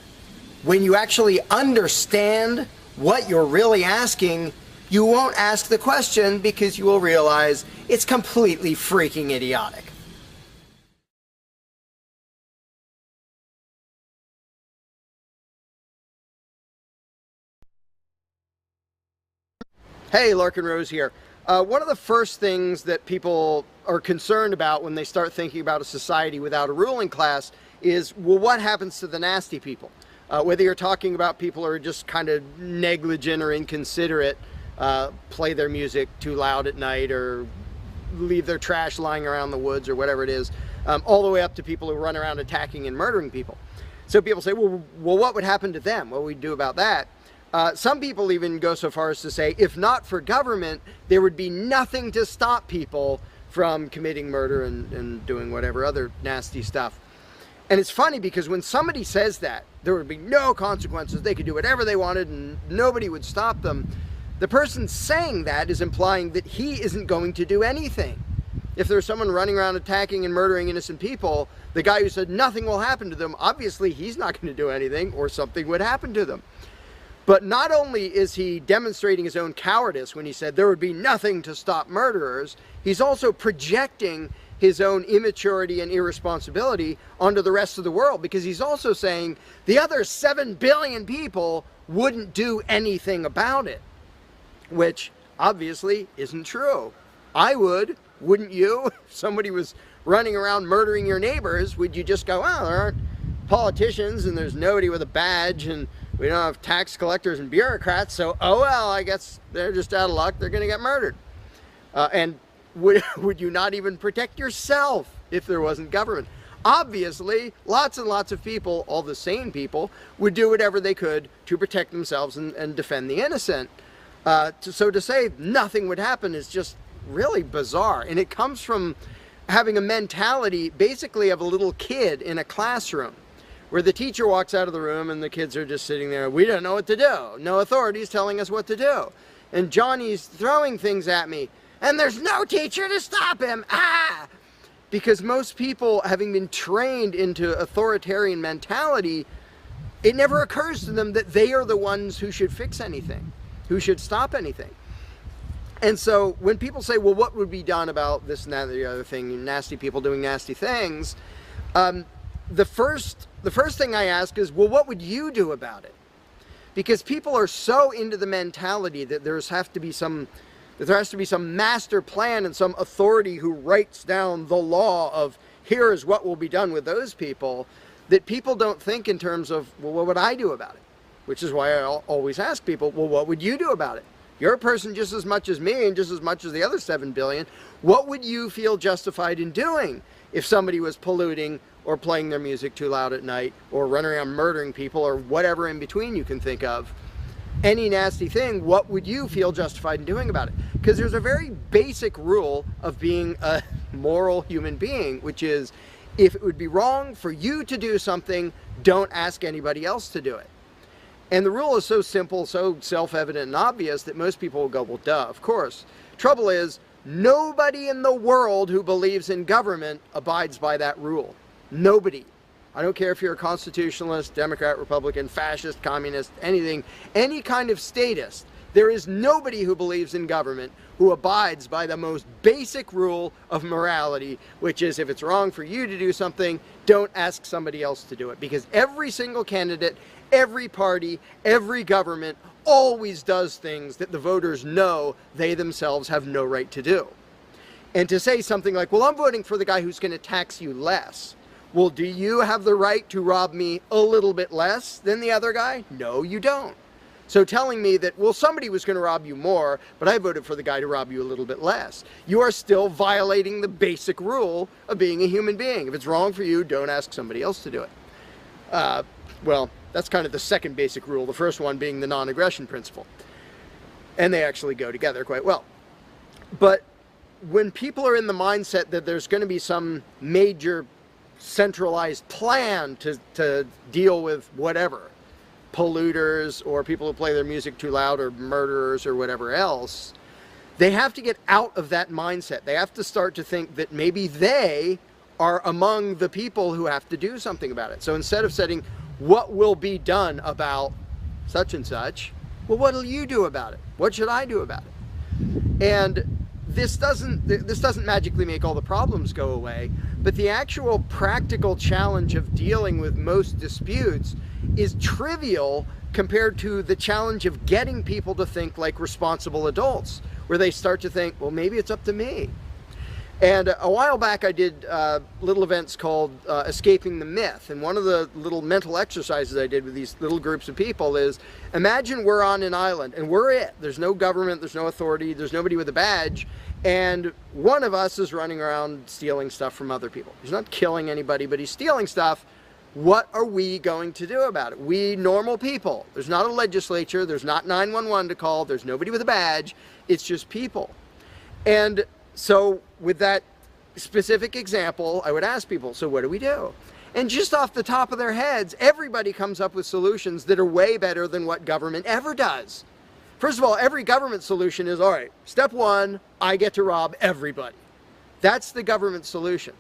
When you actually understand what you're really asking, you won't ask the question because you will realize it's completely freaking idiotic. Hey, Larkin Rose here. One of the first things that people are concerned about when they start thinking about a society without a ruling class is, well, what happens to the nasty people? Whether you're talking about people who are just kind of negligent or inconsiderate, play their music too loud at night or leave their trash lying around the woods or whatever it is, all the way up to people who run around attacking and murdering people. So people say, well, what would happen to them? What would we do about that? Some people even go so far as to say, if not for government, there would be nothing to stop people from committing murder and doing whatever other nasty stuff. And it's funny because when somebody says that, there would be no consequences, they could do whatever they wanted and nobody would stop them, the person saying that is implying that he isn't going to do anything. If there's someone running around attacking and murdering innocent people, the guy who said nothing will happen to them, obviously he's not going to do anything or something would happen to them. But not only is he demonstrating his own cowardice when he said there would be nothing to stop murderers, he's also projecting his own immaturity and irresponsibility onto the rest of the world, because he's also saying the other 7 billion people wouldn't do anything about it, which obviously isn't true. I would, wouldn't you? If somebody was running around murdering your neighbors, would you just go, well, there aren't politicians and there's nobody with a badge and we don't have tax collectors and bureaucrats, so oh well, I guess they're just out of luck, they're going to get murdered. And would you not even protect yourself if there wasn't government? Obviously, lots and lots of people, all the sane people, would do whatever they could to protect themselves and defend the innocent. So to say nothing would happen is just really bizarre. And it comes from having a mentality basically of a little kid in a classroom, where the teacher walks out of the room and the kids are just sitting there. We don't know what to do. No authorities telling us what to do. And Johnny's throwing things at me. And there's no teacher to stop him. Ah! Because most people, having been trained into authoritarian mentality, it never occurs to them that they are the ones who should fix anything, who should stop anything. And so when people say, well, what would be done about this and that and the other thing, nasty people doing nasty things, the first thing I ask is, well, what would you do about it? Because people are so into the mentality that there has to be some master plan and some authority who writes down the law of here is what will be done with those people, that people don't think in terms of, well, what would I do about it? Which is why I always ask people, well, what would you do about it? You're a person just as much as me and just as much as the other 7 billion. What would you feel justified in doing if somebody was polluting or playing their music too loud at night or running around murdering people or whatever in between you can think of? Any nasty thing, what would you feel justified in doing about it? Because there's a very basic rule of being a moral human being, which is if it would be wrong for you to do something, don't ask anybody else to do it. And the rule is so simple, so self-evident and obvious that most people will go, well, duh, of course. Trouble is, nobody in the world who believes in government abides by that rule. Nobody. I don't care if you're a constitutionalist, Democrat, Republican, fascist, communist, anything, any kind of statist. There is nobody who believes in government who abides by the most basic rule of morality, which is if it's wrong for you to do something, don't ask somebody else to do it. Because every single candidate, every party, every government always does things that the voters know they themselves have no right to do. And to say something like, well, I'm voting for the guy who's going to tax you less. Well, do you have the right to rob me a little bit less than the other guy? No, you don't. So telling me that, well, somebody was going to rob you more, but I voted for the guy to rob you a little bit less, you are still violating the basic rule of being a human being. If it's wrong for you, don't ask somebody else to do it. Well, that's kind of the second basic rule, the first one being the non-aggression principle. And they actually go together quite well. But when people are in the mindset that there's going to be some major centralized plan to deal with whatever, polluters or people who play their music too loud or murderers or whatever else, they have to get out of that mindset. They have to start to think that maybe they are among the people who have to do something about it. So instead of saying, what will be done about such and such, well, what will you do about it? What should I do about it? And this doesn't magically make all the problems go away, but the actual practical challenge of dealing with most disputes is trivial compared to the challenge of getting people to think like responsible adults, where they start to think, well, maybe it's up to me. And a while back I did little events called Escaping the Myth, and one of the little mental exercises I did with these little groups of people is, imagine we're on an island and we're it. There's no government, there's no authority, there's nobody with a badge, and one of us is running around stealing stuff from other people. He's not killing anybody, but he's stealing stuff. What are we going to do about it? We normal people. There's not a legislature, there's not 911 to call, there's nobody with a badge, it's just people. And so with that specific example, I would ask people, so what do we do? And just off the top of their heads, everybody comes up with solutions that are way better than what government ever does. First of all, every government solution is, all right, step one, I get to rob everybody. That's the government solution.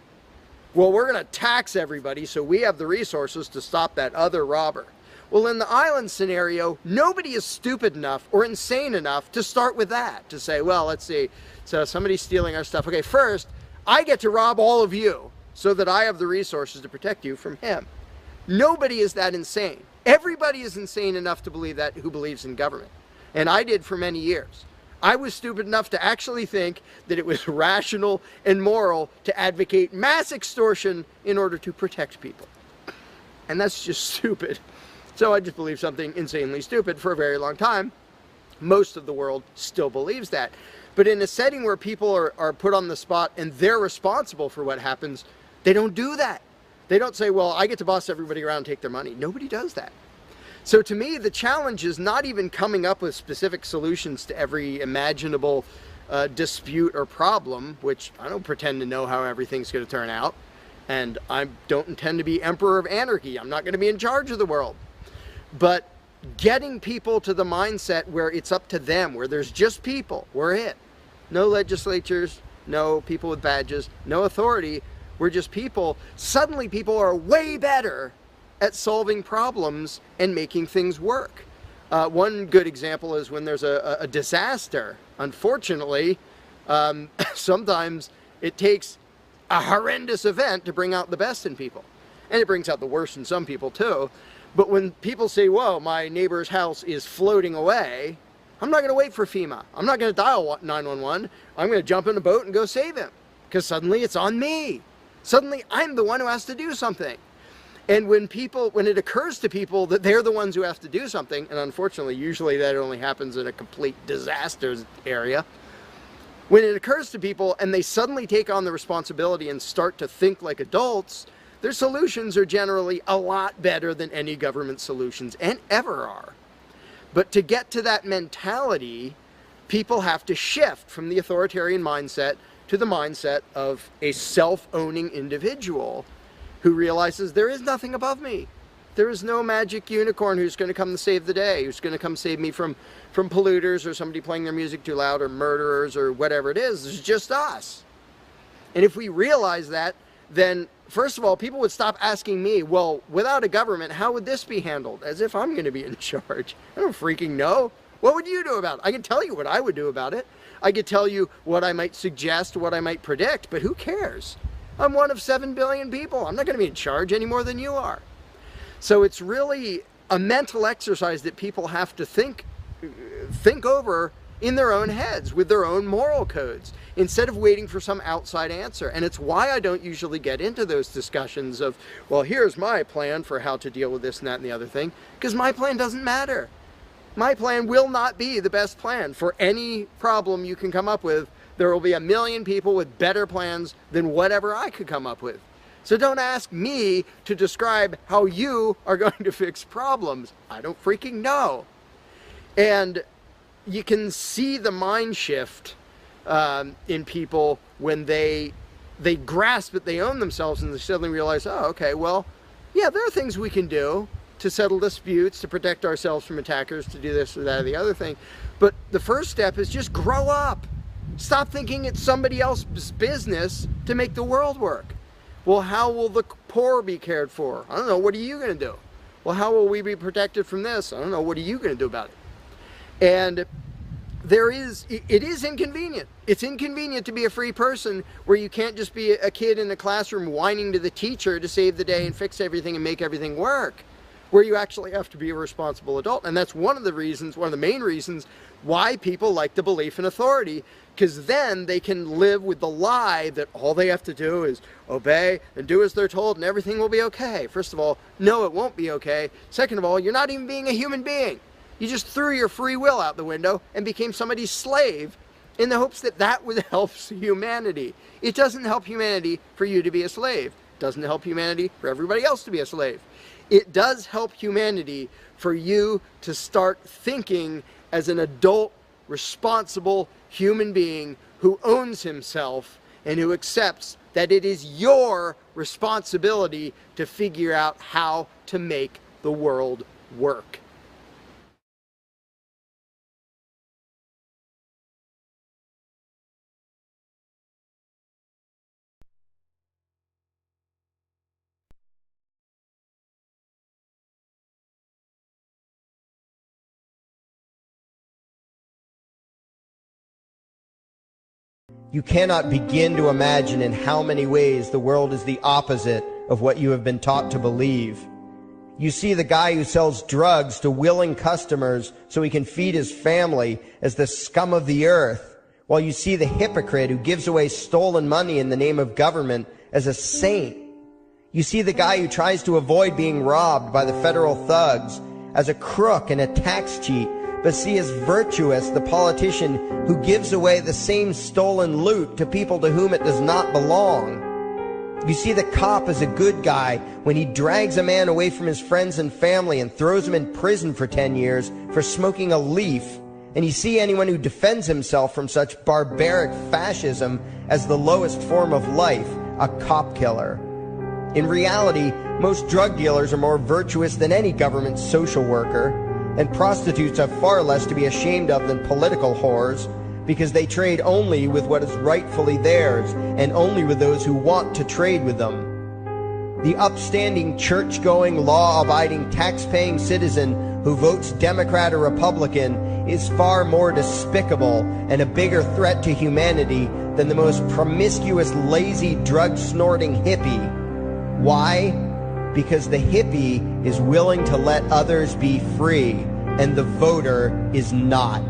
Well, we're going to tax everybody so we have the resources to stop that other robber. Well, in the island scenario, nobody is stupid enough or insane enough to start with that, to say, well, let's see, so somebody's stealing our stuff. Okay, first, I get to rob all of you so that I have the resources to protect you from him. Nobody is that insane. Everybody is insane enough to believe that who believes in government. And I did for many years. I was stupid enough to actually think that it was rational and moral to advocate mass extortion in order to protect people. And that's just stupid. So I just believed something insanely stupid for a very long time. Most of the world still believes that. But in a setting where people are put on the spot and they're responsible for what happens, they don't do that. They don't say, well, I get to boss everybody around and take their money. Nobody does that. So to me, the challenge is not even coming up with specific solutions to every imaginable dispute or problem, which I don't pretend to know how everything's going to turn out. And I don't intend to be emperor of anarchy. I'm not going to be in charge of the world. But getting people to the mindset where it's up to them, where there's just people, we're it. No legislatures, no people with badges, no authority, we're just people. Suddenly people are way better at solving problems and making things work. One good example is when there's a disaster. Unfortunately, sometimes it takes a horrendous event to bring out the best in people. And it brings out the worst in some people too. But when people say, whoa, my neighbor's house is floating away, I'm not going to wait for FEMA. I'm not going to dial 911. I'm going to jump in a boat and go save him. Because suddenly it's on me. Suddenly I'm the one who has to do something. And when it occurs to people that they're the ones who have to do something, and unfortunately, usually that only happens in a complete disaster area, when it occurs to people and they suddenly take on the responsibility and start to think like adults, their solutions are generally a lot better than any government solutions, and ever are. But to get to that mentality, people have to shift from the authoritarian mindset to the mindset of a self-owning individual who realizes there is nothing above me. There is no magic unicorn who's going to come to save the day, who's going to come save me from polluters or somebody playing their music too loud or murderers or whatever it is. It's just us. And if we realize that, then first of all, people would stop asking me, well, without a government, how would this be handled? As if I'm going to be in charge. I don't freaking know. What would you do about it? I can tell you what I would do about it. I could tell you what I might suggest, what I might predict, but who cares? I'm one of 7 billion people. I'm not going to be in charge any more than you are. So it's really a mental exercise that people have to think over in their own heads with their own moral codes instead of waiting for some outside answer. And it's why I don't usually get into those discussions of, well, here's my plan for how to deal with this and that and the other thing, because my plan doesn't matter. My plan will not be the best plan for any problem you can come up with. There will be a million people with better plans than whatever I could come up with. So don't ask me to describe how you are going to fix problems. I don't freaking know. And you can see the mind shift in people when they grasp that they own themselves and they suddenly realize, oh, okay, well, yeah, there are things we can do to settle disputes, to protect ourselves from attackers, to do this or that or the other thing. But the first step is just grow up. Stop thinking it's somebody else's business to make the world work. Well, how will the poor be cared for? I don't know. What are you going to do? Well, how will we be protected from this? I don't know. What are you going to do about it? And it is inconvenient. It's inconvenient to be a free person where you can't just be a kid in a classroom whining to the teacher to save the day and fix everything and make everything work, where you actually have to be a responsible adult. And that's one of the main reasons why people like the belief in authority, because then they can live with the lie that all they have to do is obey and do as they're told and everything will be okay. First of all, no, it won't be okay. Second of all, you're not even being a human being. You just threw your free will out the window and became somebody's slave in the hopes that that would help humanity. It doesn't help humanity for you to be a slave. It doesn't help humanity for everybody else to be a slave. It does help humanity for you to start thinking as an adult, responsible human being who owns himself and who accepts that it is your responsibility to figure out how to make the world work. You cannot begin to imagine in how many ways the world is the opposite of what you have been taught to believe. You see the guy who sells drugs to willing customers so he can feed his family as the scum of the earth, while you see the hypocrite who gives away stolen money in the name of government as a saint. You see the guy who tries to avoid being robbed by the federal thugs as a crook and a tax cheat, but see as virtuous the politician who gives away the same stolen loot to people to whom it does not belong. You see the cop as a good guy when he drags a man away from his friends and family and throws him in prison for 10 years for smoking a leaf. And you see anyone who defends himself from such barbaric fascism as the lowest form of life, a cop killer. In reality, most drug dealers are more virtuous than any government social worker, and prostitutes have far less to be ashamed of than political whores, because they trade only with what is rightfully theirs, and only with those who want to trade with them. The upstanding, church-going, law-abiding, tax-paying citizen who votes Democrat or Republican is far more despicable and a bigger threat to humanity than the most promiscuous, lazy, drug-snorting hippie. Why? Because the hippie is willing to let others be free, and the voter is not.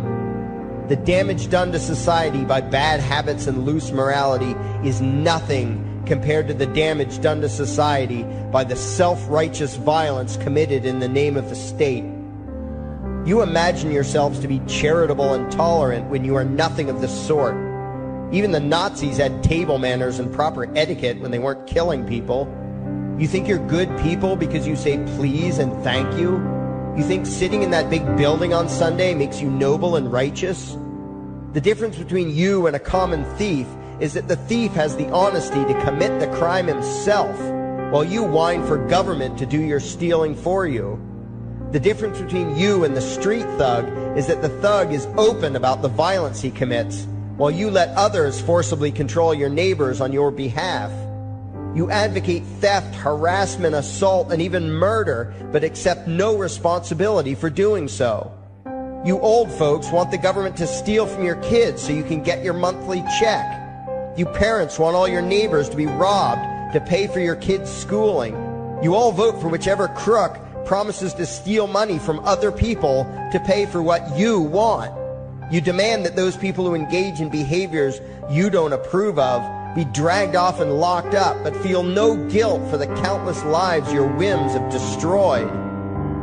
The damage done to society by bad habits and loose morality is nothing compared to the damage done to society by the self-righteous violence committed in the name of the state. You imagine yourselves to be charitable and tolerant when you are nothing of the sort. Even the Nazis had table manners and proper etiquette when they weren't killing people. You think you're good people because you say please and thank you? You think sitting in that big building on Sunday makes you noble and righteous? The difference between you and a common thief is that the thief has the honesty to commit the crime himself, while you whine for government to do your stealing for you. The difference between you and the street thug is that the thug is open about the violence he commits, while you let others forcibly control your neighbors on your behalf. You advocate theft, harassment, assault, and even murder, but accept no responsibility for doing so. You old folks want the government to steal from your kids so you can get your monthly check. You parents want all your neighbors to be robbed to pay for your kids' schooling. You all vote for whichever crook promises to steal money from other people to pay for what you want. You demand that those people who engage in behaviors you don't approve of be dragged off and locked up, but feel no guilt for the countless lives your whims have destroyed.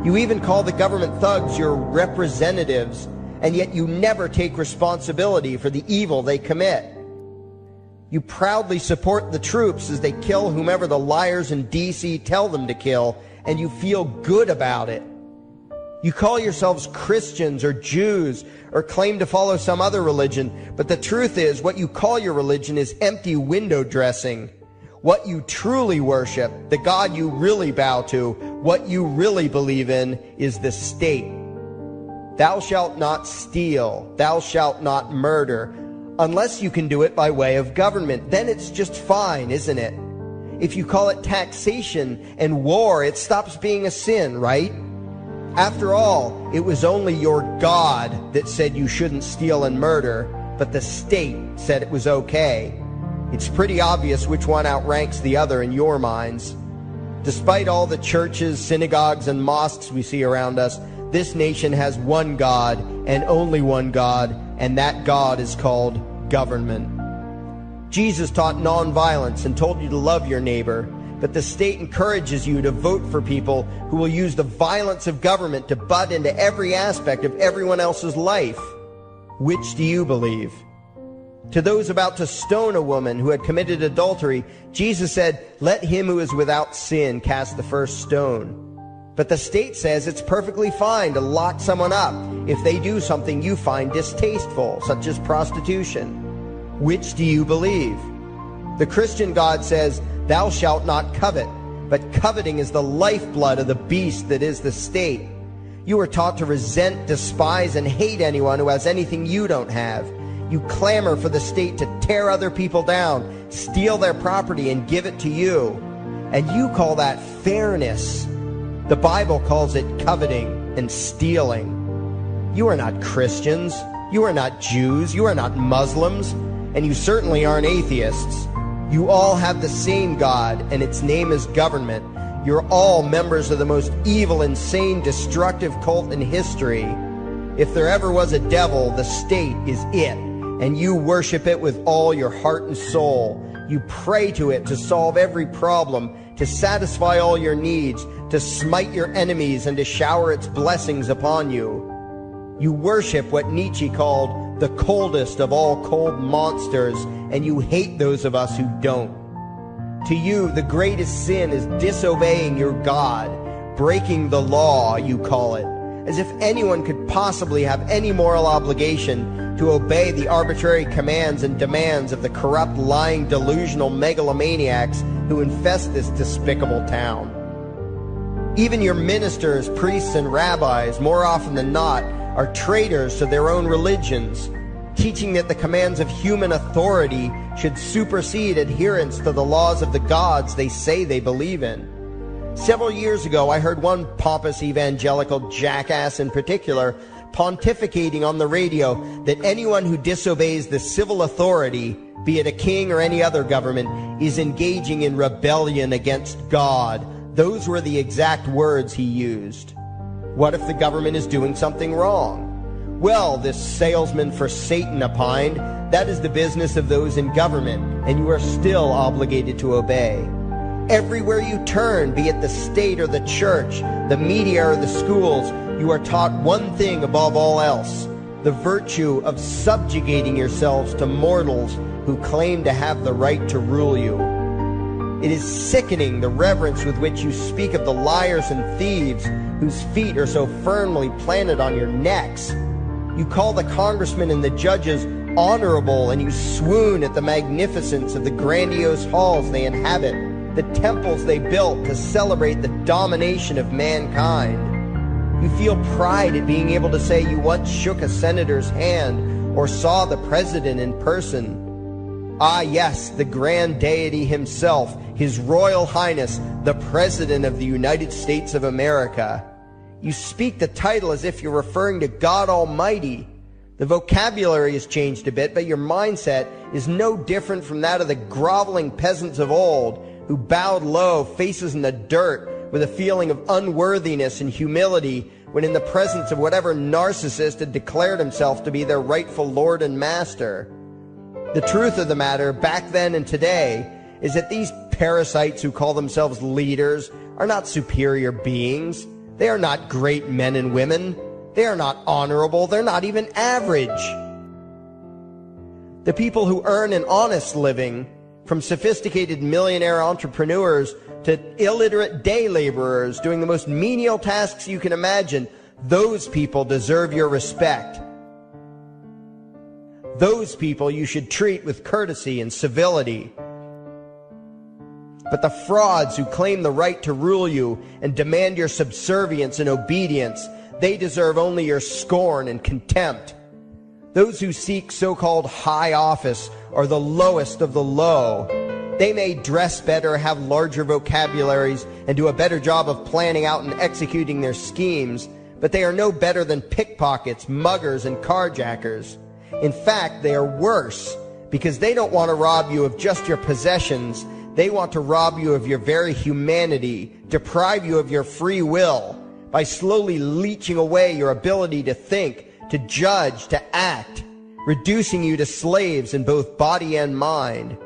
You even call the government thugs your representatives, and yet you never take responsibility for the evil they commit. You proudly support the troops as they kill whomever the liars in D.C. tell them to kill, and you feel good about it. You call yourselves Christians or Jews or claim to follow some other religion, but the truth is what you call your religion is empty window dressing. What you truly worship, the God you really bow to, what you really believe in is the state. Thou shalt not steal, thou shalt not murder, unless you can do it by way of government. Then it's just fine, isn't it? If you call it taxation and war, it stops being a sin, right? After all, it was only your God that said you shouldn't steal and murder, but the state said it was okay. It's pretty obvious which one outranks the other in your minds. Despite all the churches, synagogues, and mosques we see around us, this nation has one God and only one God, and that God is called government. Jesus taught nonviolence and told you to love your neighbor, but the state encourages you to vote for people who will use the violence of government to butt into every aspect of everyone else's life. Which do you believe? To those about to stone a woman who had committed adultery, Jesus said, "Let him who is without sin cast the first stone." But the state says it's perfectly fine to lock someone up if they do something you find distasteful, such as prostitution. Which do you believe? The Christian God says, "Thou shalt not covet," but coveting is the lifeblood of the beast that is the state. You are taught to resent, despise, and hate anyone who has anything you don't have. You clamor for the state to tear other people down, steal their property, and give it to you. And you call that fairness. The Bible calls it coveting and stealing. You are not Christians. You are not Jews. You are not Muslims. And you certainly aren't atheists. You all have the same God, and its name is government. You're all members of the most evil, insane, destructive cult in history. If there ever was a devil, the state is it, and you worship it with all your heart and soul. You pray to it to solve every problem, to satisfy all your needs, to smite your enemies, and to shower its blessings upon you. You worship what Nietzsche called the coldest of all cold monsters, and you hate those of us who don't. To you, the greatest sin is disobeying your God, breaking the law, you call it, as if anyone could possibly have any moral obligation to obey the arbitrary commands and demands of the corrupt, lying, delusional megalomaniacs who infest this despicable town. Even your ministers, priests, and rabbis, more often than not, are traitors to their own religions, teaching that the commands of human authority should supersede adherence to the laws of the gods they say they believe in. Several years ago, I heard one pompous evangelical jackass in particular pontificating on the radio that anyone who disobeys the civil authority, be it a king or any other government, is engaging in rebellion against God. Those were the exact words he used. What if the government is doing something wrong? Well, this salesman for Satan opined, that is the business of those in government, and you are still obligated to obey. Everywhere you turn, be it the state or the church, the media or the schools, you are taught one thing above all else, the virtue of subjugating yourselves to mortals who claim to have the right to rule you. It is sickening the reverence with which you speak of the liars and thieves whose feet are so firmly planted on your necks. You call the congressmen and the judges honorable, and you swoon at the magnificence of the grandiose halls they inhabit, the temples they built to celebrate the domination of mankind. You feel pride at being able to say you once shook a senator's hand or saw the president in person. Ah, yes, the grand deity himself, His Royal Highness, the President of the United States of America. You speak the title as if you're referring to God Almighty. The vocabulary has changed a bit, but your mindset is no different from that of the groveling peasants of old who bowed low, faces in the dirt, with a feeling of unworthiness and humility when in the presence of whatever narcissist had declared himself to be their rightful lord and master. The truth of the matter, back then and today, is that these parasites who call themselves leaders are not superior beings. They are not great men and women. They are not honorable. They're not even average. The people who earn an honest living, from sophisticated millionaire entrepreneurs to illiterate day laborers doing the most menial tasks you can imagine, Those people deserve your respect. Those people you should treat with courtesy and civility. But the frauds who claim the right to rule you and demand your subservience and obedience, they deserve only your scorn and contempt. Those who seek so-called high office are the lowest of the low. They may dress better, have larger vocabularies, and do a better job of planning out and executing their schemes, but they are no better than pickpockets, muggers, and carjackers. In fact, they are worse, because they don't want to rob you of just your possessions. They want to rob you of your very humanity, deprive you of your free will, by slowly leeching away your ability to think, to judge, to act, reducing you to slaves in both body and mind.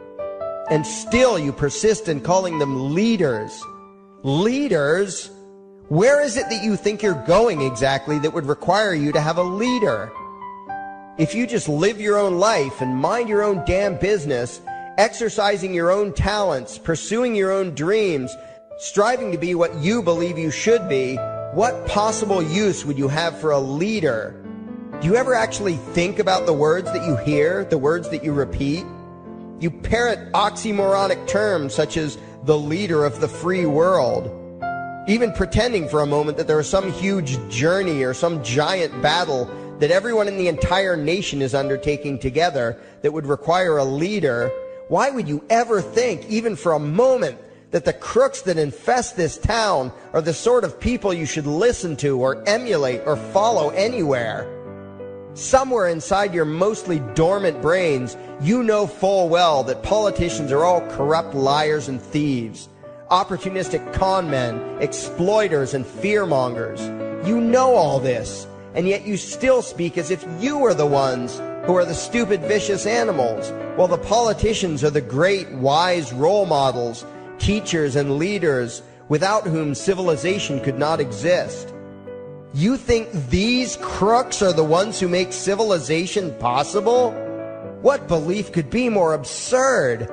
And still you persist in calling them leaders. Leaders? Where is it that you think you're going exactly that would require you to have a leader? If you just live your own life and mind your own damn business, exercising your own talents, pursuing your own dreams, striving to be what you believe you should be, what possible use would you have for a leader? Do you ever actually think about the words that you hear, the words that you repeat? You parrot oxymoronic terms such as the leader of the free world, even pretending for a moment that there is some huge journey or some giant battle that everyone in the entire nation is undertaking together that would require a leader. Why would you ever think, even for a moment, that the crooks that infest this town are the sort of people you should listen to or emulate or follow anywhere? Somewhere inside your mostly dormant brains, you know full well that politicians are all corrupt liars and thieves, opportunistic con men, exploiters, and fearmongers. You know all this, and yet you still speak as if you are the ones who are the stupid, vicious animals, while the politicians are the great, wise role models, teachers, and leaders without whom civilization could not exist. You think these crooks are the ones who make civilization possible? What belief could be more absurd?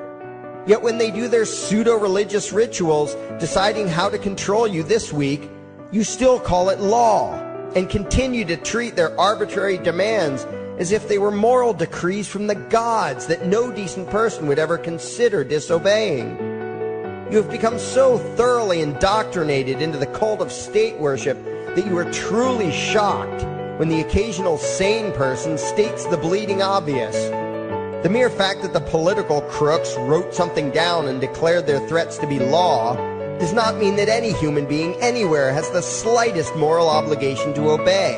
Yet when they do their pseudo-religious rituals, deciding how to control you this week, you still call it law, and continue to treat their arbitrary demands as if they were moral decrees from the gods that no decent person would ever consider disobeying. You have become so thoroughly indoctrinated into the cult of state worship that you are truly shocked when the occasional sane person states the bleeding obvious. The mere fact that the political crooks wrote something down and declared their threats to be law does not mean that any human being anywhere has the slightest moral obligation to obey.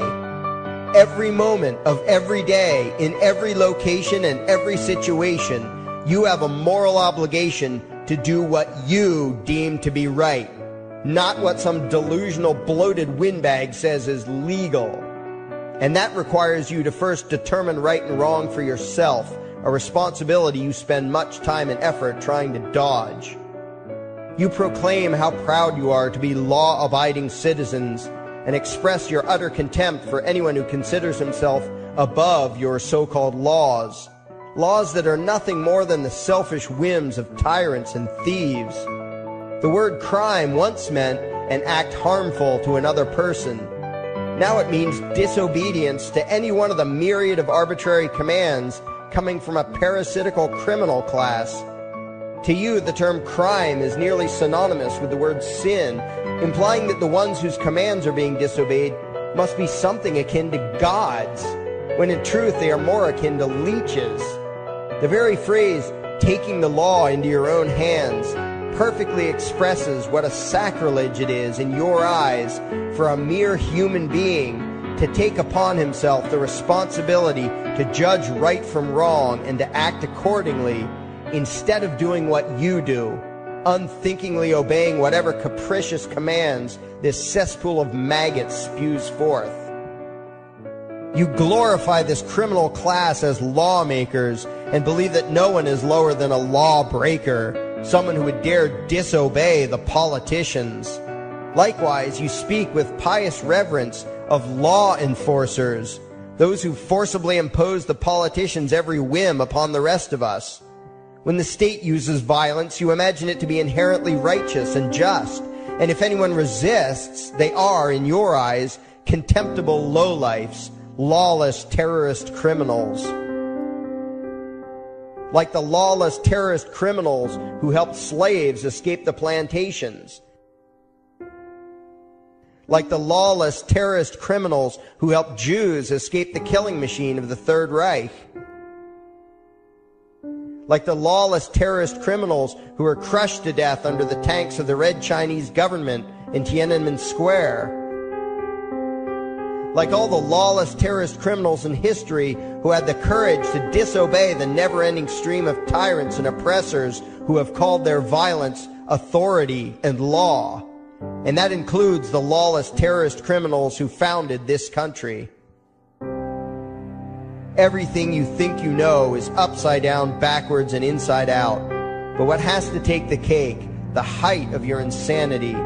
Every moment of every day, in every location and every situation, you have a moral obligation to do what you deem to be right, not what some delusional bloated windbag says is legal. And that requires you to first determine right and wrong for yourself, a responsibility you spend much time and effort trying to dodge. You proclaim how proud you are to be law-abiding citizens and express your utter contempt for anyone who considers himself above your so-called laws, laws that are nothing more than the selfish whims of tyrants and thieves. The word crime once meant an act harmful to another person. Now it means disobedience to any one of the myriad of arbitrary commands coming from a parasitical criminal class. To you, the term crime is nearly synonymous with the word sin, implying that the ones whose commands are being disobeyed must be something akin to gods, when in truth they are more akin to leeches. The very phrase, taking the law into your own hands, perfectly expresses what a sacrilege it is in your eyes for a mere human being to take upon himself the responsibility to judge right from wrong and to act accordingly, instead of doing what you do, unthinkingly obeying whatever capricious commands this cesspool of maggots spews forth. You glorify this criminal class as lawmakers and believe that no one is lower than a lawbreaker, someone who would dare disobey the politicians. Likewise, you speak with pious reverence of law enforcers, those who forcibly impose the politicians' every whim upon the rest of us. When the state uses violence, you imagine it to be inherently righteous and just, and if anyone resists, they are, in your eyes, contemptible lowlifes, lawless terrorist criminals. Like the lawless terrorist criminals who helped slaves escape the plantations. Like the lawless terrorist criminals who helped Jews escape the killing machine of the Third Reich. Like the lawless terrorist criminals who were crushed to death under the tanks of the Red Chinese government in Tiananmen Square. Like all the lawless terrorist criminals in history who had the courage to disobey the never-ending stream of tyrants and oppressors who have called their violence authority and law. And that includes the lawless terrorist criminals who founded this country. Everything you think you know is upside down, backwards, and inside out. But what has to take the cake, the height of your insanity,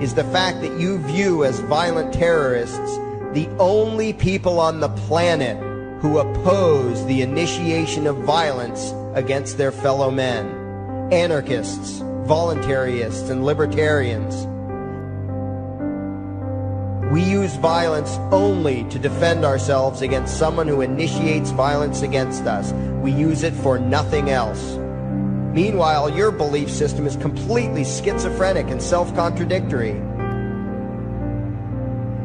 is the fact that you view as violent terrorists the only people on the planet who oppose the initiation of violence against their fellow men. Anarchists, voluntarists, and libertarians. We use violence only to defend ourselves against someone who initiates violence against us. We use it for nothing else. Meanwhile, your belief system is completely schizophrenic and self-contradictory.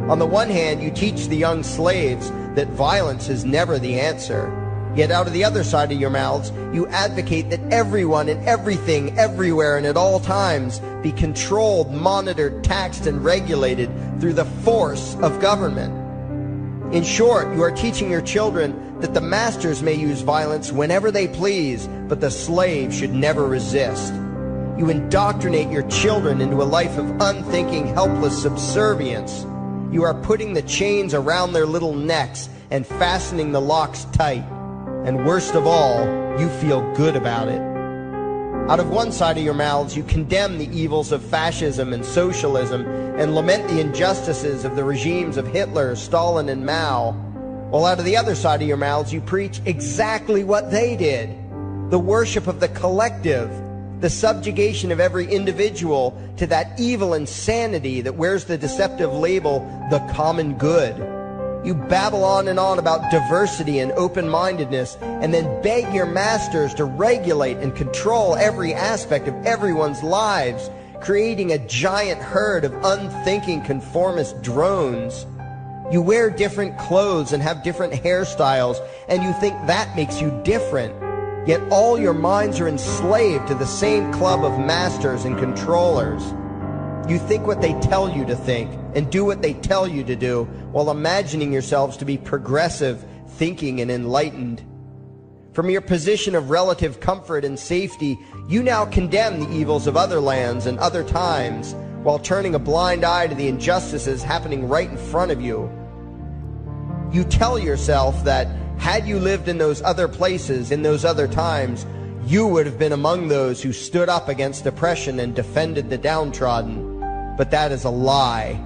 On the one hand, you teach the young slaves that violence is never the answer. Yet out of the other side of your mouths, you advocate that everyone and everything, everywhere and at all times be controlled, monitored, taxed, and regulated through the force of government. In short, you are teaching your children that the masters may use violence whenever they please, but the slave should never resist. You indoctrinate your children into a life of unthinking, helpless subservience. You are putting the chains around their little necks and fastening the locks tight. And worst of all, you feel good about it. Out of one side of your mouths, you condemn the evils of fascism and socialism and lament the injustices of the regimes of Hitler, Stalin, and Mao. While out of the other side of your mouths, you preach exactly what they did. The worship of the collective, the subjugation of every individual to that evil insanity that wears the deceptive label, the common good. You babble on and on about diversity and open-mindedness, and then beg your masters to regulate and control every aspect of everyone's lives, creating a giant herd of unthinking conformist drones. You wear different clothes and have different hairstyles, and you think that makes you different. Yet all your minds are enslaved to the same club of masters and controllers. You think what they tell you to think and do what they tell you to do while imagining yourselves to be progressive, thinking, and enlightened. From your position of relative comfort and safety, you now condemn the evils of other lands and other times while turning a blind eye to the injustices happening right in front of you. You tell yourself that had you lived in those other places, in those other times, you would have been among those who stood up against oppression and defended the downtrodden. But that is a lie.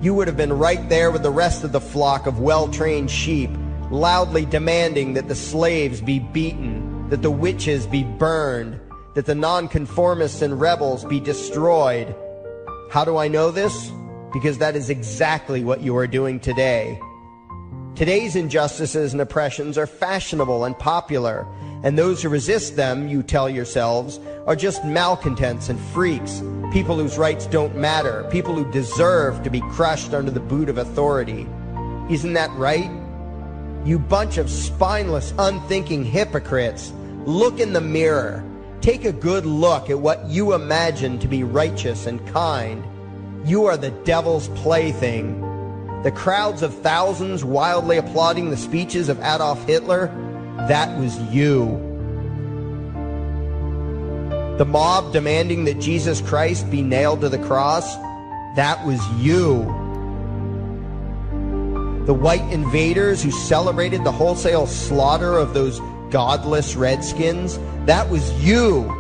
You would have been right there with the rest of the flock of well-trained sheep, loudly demanding that the slaves be beaten, that the witches be burned, that the nonconformists and rebels be destroyed. How do I know this? Because that is exactly what you are doing today. Today's injustices and oppressions are fashionable and popular, and those who resist them, you tell yourselves, are just malcontents and freaks, people whose rights don't matter, people who deserve to be crushed under the boot of authority. Isn't that right? You bunch of spineless, unthinking hypocrites, look in the mirror. Take a good look at what you imagine to be righteous and kind. You are the devil's plaything. The crowds of thousands wildly applauding the speeches of Adolf Hitler, that was you. The mob demanding that Jesus Christ be nailed to the cross, that was you. The white invaders who celebrated the wholesale slaughter of those godless redskins, that was you.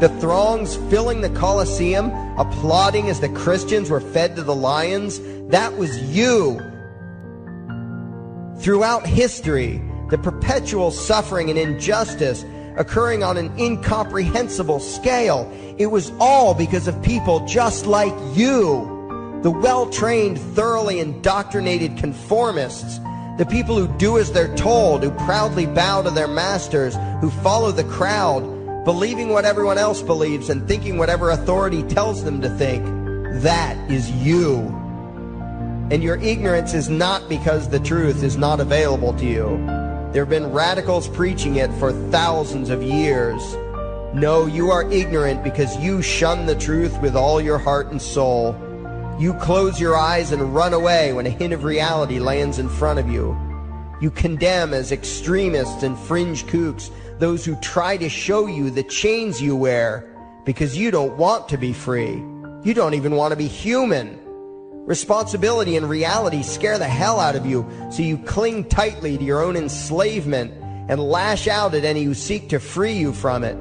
The throngs filling the Colosseum, applauding as the Christians were fed to the lions, that was you. Throughout history, the perpetual suffering and injustice occurring on an incomprehensible scale, it was all because of people just like you. The well-trained, thoroughly indoctrinated conformists, the people who do as they're told, who proudly bow to their masters, who follow the crowd, believing what everyone else believes and thinking whatever authority tells them to think, that is you. And your ignorance is not because the truth is not available to you. There have been radicals preaching it for thousands of years. No, you are ignorant because you shun the truth with all your heart and soul. You close your eyes and run away when a hint of reality lands in front of you. You condemn as extremists and fringe kooks those who try to show you the chains you wear because you don't want to be free. You don't even want to be human. Responsibility and reality scare the hell out of you, so you cling tightly to your own enslavement and lash out at any who seek to free you from it.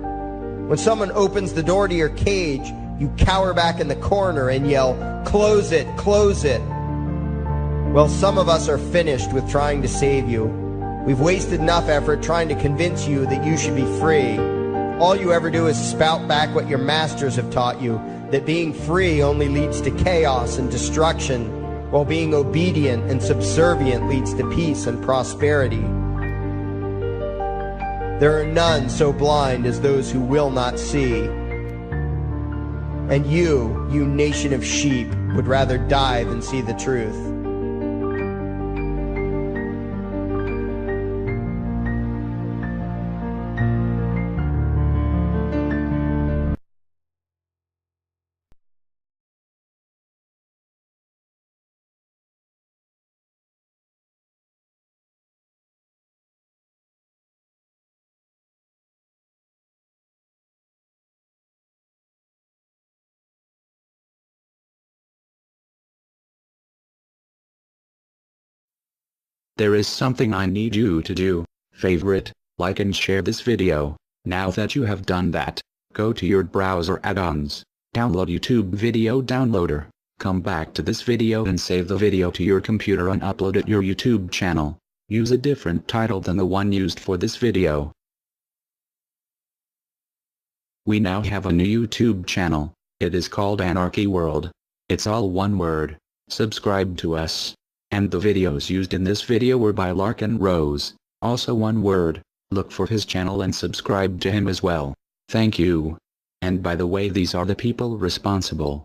When someone opens the door to your cage, you cower back in the corner and yell, "Close it, close it." Well, some of us are finished with trying to save you. We've wasted enough effort trying to convince you that you should be free. All you ever do is spout back what your masters have taught you, that being free only leads to chaos and destruction, while being obedient and subservient leads to peace and prosperity. There are none so blind as those who will not see. And you nation of sheep, would rather die than see the truth. There is something I need you to do. Favorite, like and share this video. Now that you have done that, go to your browser add-ons, download YouTube Video Downloader, come back to this video and save the video to your computer and upload it your YouTube channel. Use a different title than the one used for this video. We now have a new YouTube channel. It is called Anarchy World. It's all one word. Subscribe to us. And the videos used in this video were by Larkin Rose, also one word. Look for his channel and subscribe to him as well. Thank you. And by the way, these are the people responsible.